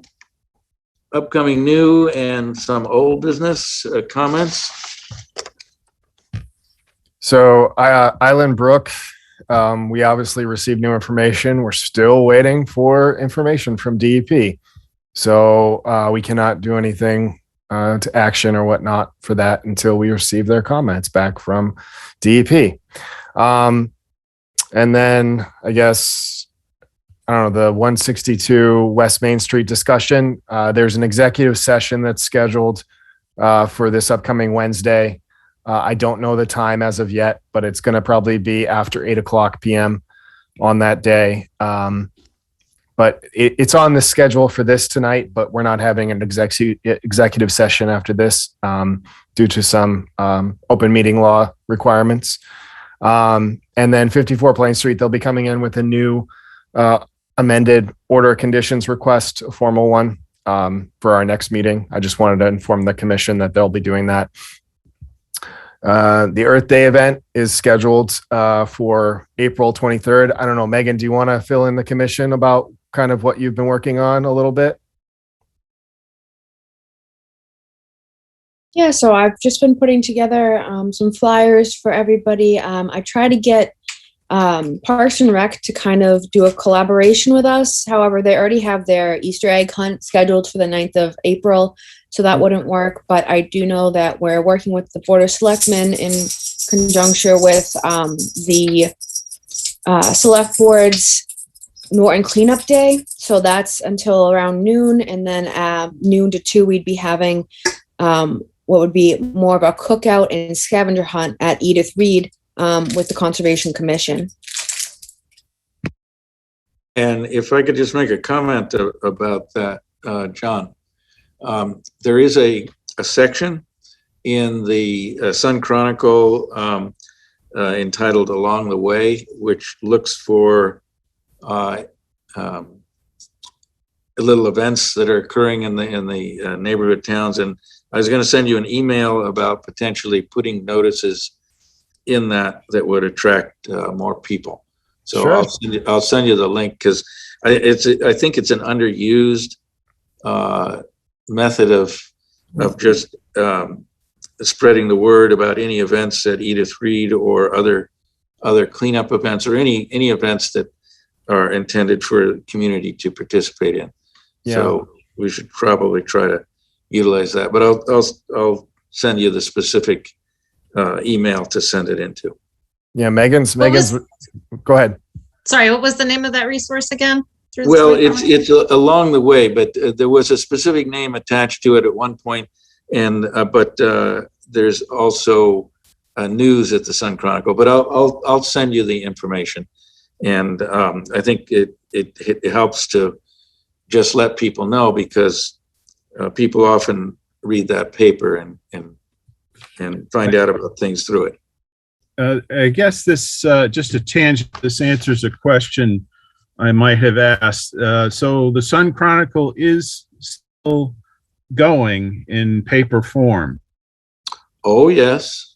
upcoming new and some old business comments. So Island Brook, we obviously received new information. We're still waiting for information from DEP. So we cannot do anything to action or whatnot for that until we receive their comments back from DEP. And then I guess, I don't know, the 162 West Main Street discussion. There's an executive session that's scheduled for this upcoming Wednesday. I don't know the time as of yet, but it's going to probably be after 8:00 p.m. on that day. But it's on the schedule for this tonight, but we're not having an executive session after this due to some open meeting law requirements. And then 54 Plain Street, they'll be coming in with a new amended order of conditions request, a formal one for our next meeting. I just wanted to inform the commission that they'll be doing that. The Earth Day event is scheduled for April 23rd. I don't know, Megan, do you want to fill in the commission about kind of what you've been working on a little bit? Yeah, so I've just been putting together some flyers for everybody. I try to get Parks and Rec to kind of do a collaboration with us. However, they already have their Easter egg hunt scheduled for the 9th of April, so that wouldn't work. But I do know that we're working with the Board of Selectmen in conjunction with the Select Board's Norton Cleanup Day. So that's until around noon, and then noon to 2, we'd be having what would be more of a cookout and scavenger hunt at Edith Reed with the Conservation Commission. And if I could just make a comment about that, John, there is a section in the Sun Chronicle entitled Along the Way, which looks for little events that are occurring in the neighborhood towns. And I was going to send you an email about potentially putting notices in that would attract more people. So sure. I'll send you the link, because I think it's an underused method of just spreading the word about any events at Edith Reed or other cleanup events, or any events that are intended for the community to participate in. Yeah. So we should probably try to utilize that, but I'll send you the specific email to send it into. Yeah, Megan's go ahead. Sorry, what was the name of that resource again? Well, it's Along the Way, but there was a specific name attached to it at one point, and but there's also news at the Sun Chronicle. But I'll send you the information, and I think it helps to just let people know, because people often read that paper and find out about things through it. I guess this, just a tangent, this answers a question I might have asked. So the Sun Chronicle is still going in paper form? Oh, yes.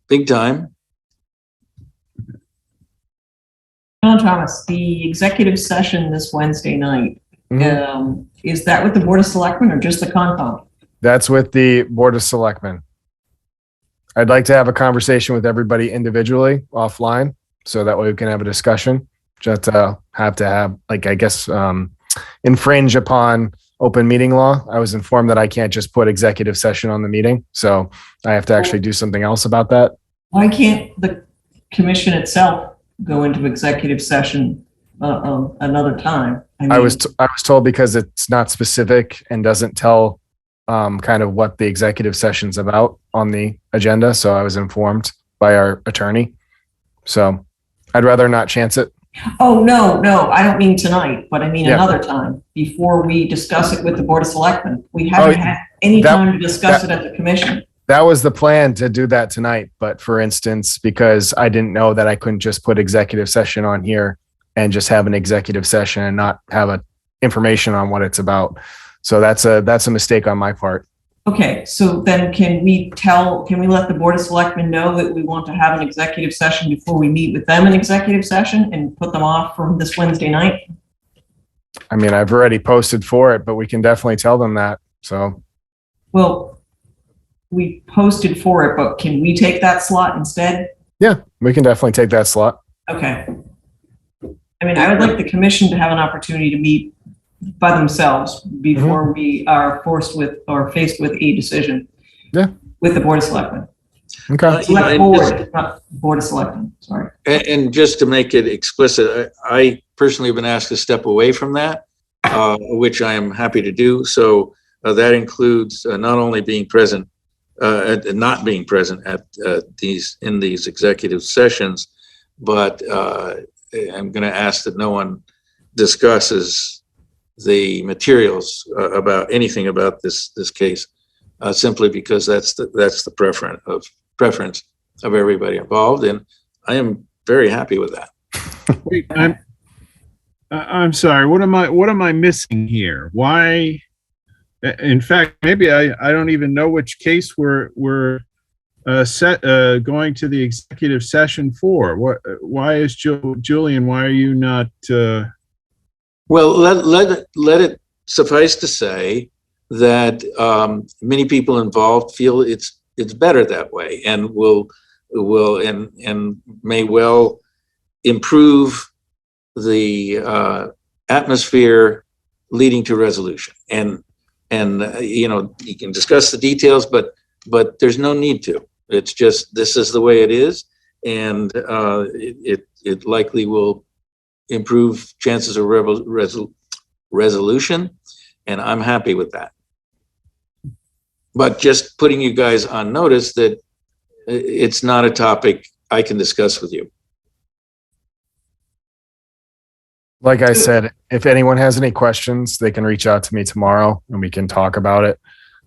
Big time. John Thomas, the executive session this Wednesday night, is that with the Board of Selectmen or just the Concom? That's with the Board of Selectmen. I'd like to have a conversation with everybody individually offline, so that way we can have a discussion. Just have to have, like, I guess, infringe upon open meeting law. I was informed that I can't just put executive session on the meeting, so I have to actually do something else about that. Why can't the commission itself go into executive session another time? I was told because it's not specific and doesn't tell kind of what the executive session's about on the agenda. So I was informed by our attorney. So I'd rather not chance it. Oh, no, I don't mean tonight, but I mean another time before we discuss it with the Board of Selectmen. We haven't had any time to discuss it at the commission. That was the plan, to do that tonight. But for instance, because I didn't know that I couldn't just put executive session on here and just have an executive session and not have information on what it's about. So that's a mistake on my part. Okay, so then can we let the Board of Selectmen know that we want to have an executive session before we meet with them in executive session and put them off from this Wednesday night? I mean, I've already posted for it, but we can definitely tell them that. So. Well, we posted for it, but can we take that slot instead? Yeah, we can definitely take that slot. Okay. I mean, I would like the commission to have an opportunity to meet by themselves before we are faced with a decision. Yeah. With the Board of Selectmen. Okay. Select Board, not Board of Selectmen, sorry. And just to make it explicit, I personally have been asked to step away from that, which I am happy to do. So that includes not only being present, not being present at these executive sessions, but I'm going to ask that no one discusses the materials about anything about this case, simply because that's the preference of everybody involved, and I am very happy with that. Wait, I'm sorry. What am I missing here? Why? In fact, maybe I don't even know which case we're going to the executive session for. Why is Julian? Why are you not? Well, let it suffice to say that many people involved feel it's better that way, and will and may well improve the atmosphere leading to resolution. And you know, you can discuss the details, but there's no need to. It's just, this is the way it is, and it likely will improve chances of resolution, and I'm happy with that. But just putting you guys on notice that it's not a topic I can discuss with you. Like I said, if anyone has any questions, they can reach out to me tomorrow and we can talk about it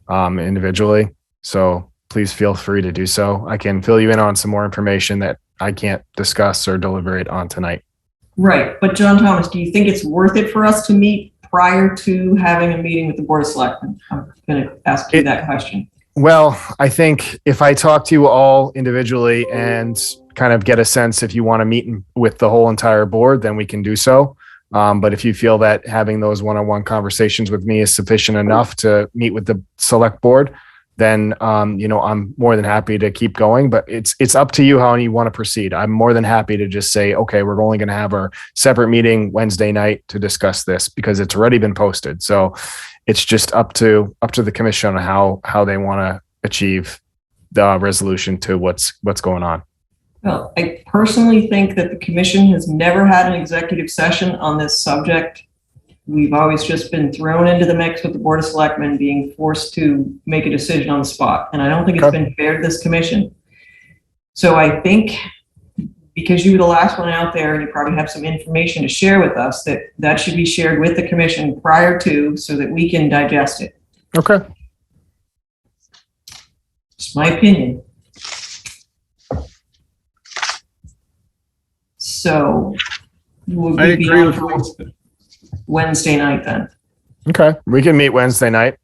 individually. So please feel free to do so. I can fill you in on some more information that I can't discuss or deliberate on tonight. Right, but John Thomas, do you think it's worth it for us to meet prior to having a meeting with the Board of Selectmen? I'm going to ask you that question. Well, I think if I talk to you all individually and kind of get a sense if you want to meet with the whole entire board, then we can do so. But if you feel that having those one-on-one conversations with me is sufficient enough to meet with the select board, then you know, I'm more than happy to keep going. But it's up to you how you want to proceed. I'm more than happy to just say, okay, we're only going to have our separate meeting Wednesday night to discuss this, because it's already been posted. So it's just up to the commission on how they want to achieve the resolution to what's going on. Well, I personally think that the commission has never had an executive session on this subject. We've always just been thrown into the mix with the Board of Selectmen being forced to make a decision on the spot. And I don't think it's been fair to this commission. So I think, because you were the last one out there and you probably have some information to share with us, that should be shared with the commission prior to, so that we can digest it. Okay. It's my opinion. So we'll I be agree on with for Wednesday night then. Okay. We can meet Wednesday night.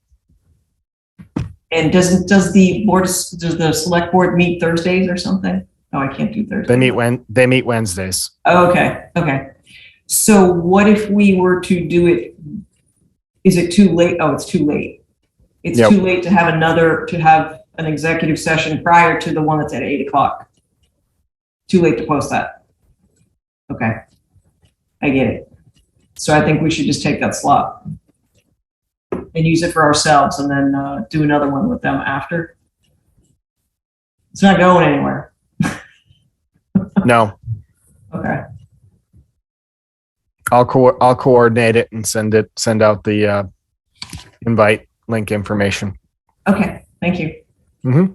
And does the select board meet Thursdays or something? Oh, I can't do Thursdays. They meet Wednesdays. Okay. Okay. So what if we were to do it? Is it too late? Oh, it's too late. It's too late to have an executive session prior to the one that's at 8 o'clock. Too late to post that. Okay. I get it. So I think we should just take that slot and use it for ourselves, and then do another one with them after. It's not going anywhere. No. Okay. I'll coordinate it and send out the invite link information. Okay. Thank you. Mm-hmm.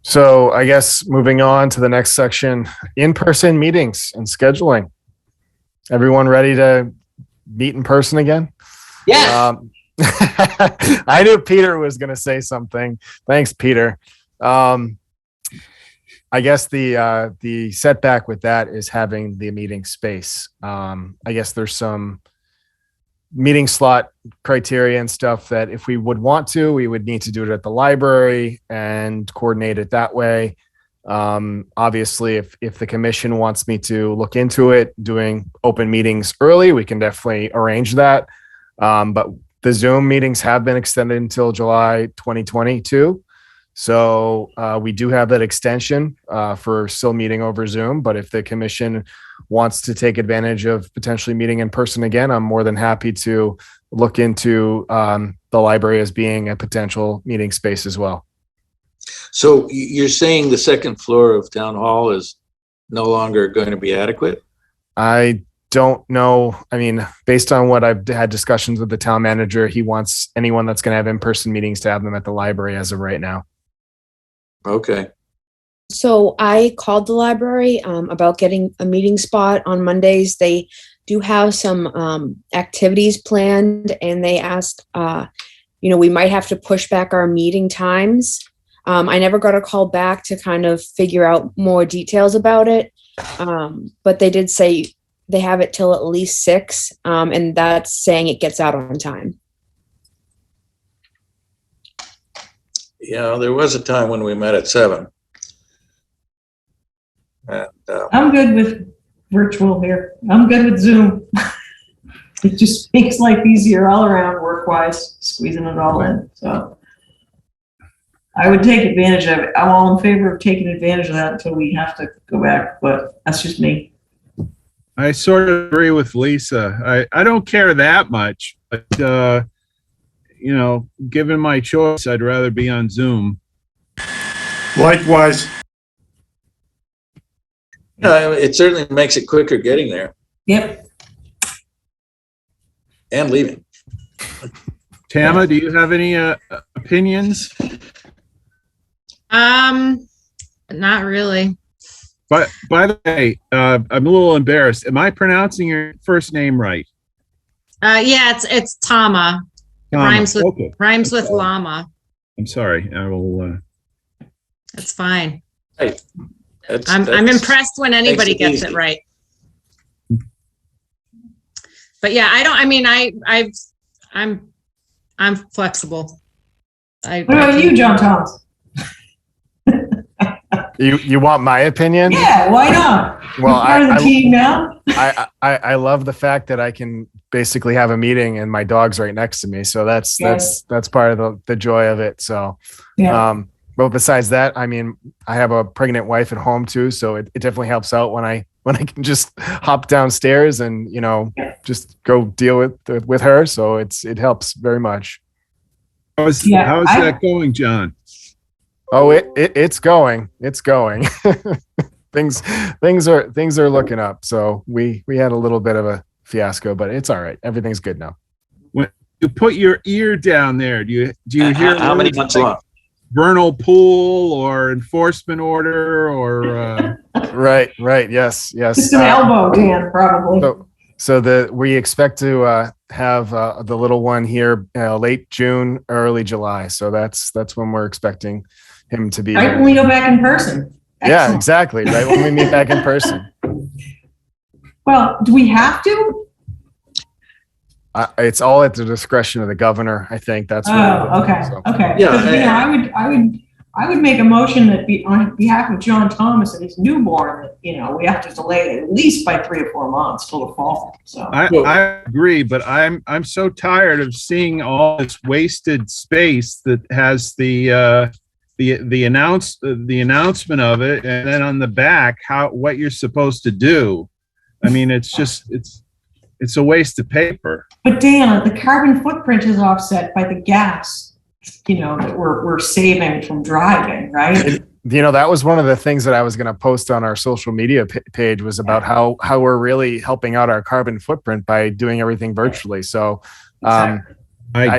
So I guess moving on to the next section, in-person meetings and scheduling. Everyone ready to meet in person again? Yeah. I knew Peter was going to say something. Thanks, Peter. I guess the setback with that is having the meeting space. I guess there's some meeting slot criteria and stuff that if we would want to, we would need to do it at the library and coordinate it that way. Obviously, if the commission wants me to look into it, doing open meetings early, we can definitely arrange that. But the Zoom meetings have been extended until July 2022. So we do have that extension for still meeting over Zoom. But if the commission wants to take advantage of potentially meeting in person again, I'm more than happy to look into the library as being a potential meeting space as well. So you're saying the second floor of Town Hall is no longer going to be adequate? I don't know. I mean, based on what I've had discussions with the town manager, he wants anyone that's going to have in-person meetings to have them at the library as of right now. Okay. So I called the library about getting a meeting spot on Mondays. They do have some activities planned, and they asked, we might have to push back our meeting times. I never got a call back to kind of figure out more details about it. But they did say they have it till at least 6, and that's saying it gets out on time. Yeah, there was a time when we met at 7. And, I'm good with virtual here. I'm good with Zoom. It just makes life easier all around work-wise, squeezing it all in, so. I would take advantage of it. I'm all in favor of taking advantage of that until we have to go back, but that's just me. I sort of agree with Lisa. I don't care that much, but, you know, given my choice, I'd rather be on Zoom. Likewise. It certainly makes it quicker getting there Yep. and leaving. Tama, do you have any opinions? Not really. But by the way, I'm a little embarrassed. Am I pronouncing your first name right? Yeah, it's Tama. It Tama. rhymes with Okay. llama. I'm sorry. I will. It's fine. Hey, I'm impressed when anybody makes it gets easy. it right. But yeah, I'm flexible. What about you, John Thomas? You want my opinion? Yeah, why not? Well, You're part of the team now. I love the fact that I can basically have a meeting and my dog's right next to me. So that's part of the joy of it. So, Yeah. but besides that, I mean, I have a pregnant wife at home too, so it definitely helps out when I can just hop downstairs and, you know, just go deal with her. So it helps very much. How's that going, John? Oh, it's going. It's going. things are looking up. So we had a little bit of a fiasco, but it's all right. Everything's good now. When you put your ear down there, do you hear how many words months like left? vernal pool or enforcement order or Right. Yes. Just an elbow, Dan, probably. So we expect to have the little one here late June, early July. So that's when we're expecting him to be. Right when we go back in person. Yeah, Excellent. exactly. Right when we meet back in person. Well, do we have to? It's all at the discretion of the governor. I think that's. Okay. Yeah, Because, I would make a motion that on behalf of John Thomas and his newborn, that, we have to delay it at least by 3 or 4 months till the fall. So I agree, but I'm so tired of seeing all this wasted space that has the announcement of it, and then on the back what you're supposed to do. I mean, it's a waste of paper. But Dan, the carbon footprint is offset by the gas, that we're saving from driving, right? That was one of the things that I was going to post on our social media page was about how we're really helping out our carbon footprint by doing everything virtually. So I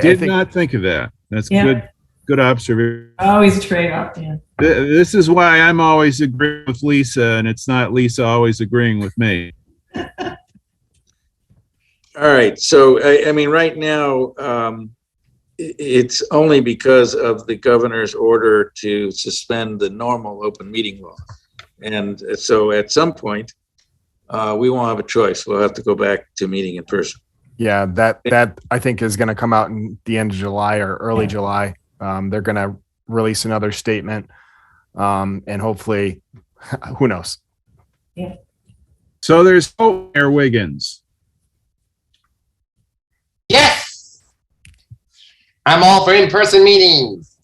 did not think of that. That's good observation. Always a trade-off, Dan. This is why I'm always agreeing with Lisa, and it's not Lisa always agreeing with me. All right. So, I mean, right now, it's only because of the governor's order to suspend the normal open meeting law. And so at some point, we won't have a choice. We'll have to go back to meeting in person. Yeah, that I think is going to come out in the end of July or early July. They're going to release another statement, and hopefully, who knows? Yeah. So there's hope, Mayor Wiggins. Yes, I'm all for in-person meetings.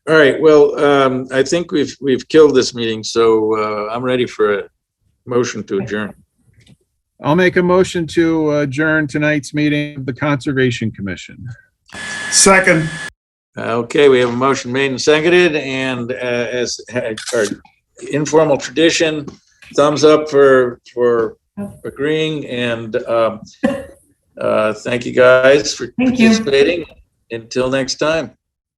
All right. Well, I think we've killed this meeting, so I'm ready for a motion to adjourn. I'll make a motion to adjourn tonight's meeting of the Conservation Commission. Second. Okay, we have a motion made and seconded, and as our informal tradition, thumbs up for agreeing, and thank you guys for participating. Until next time.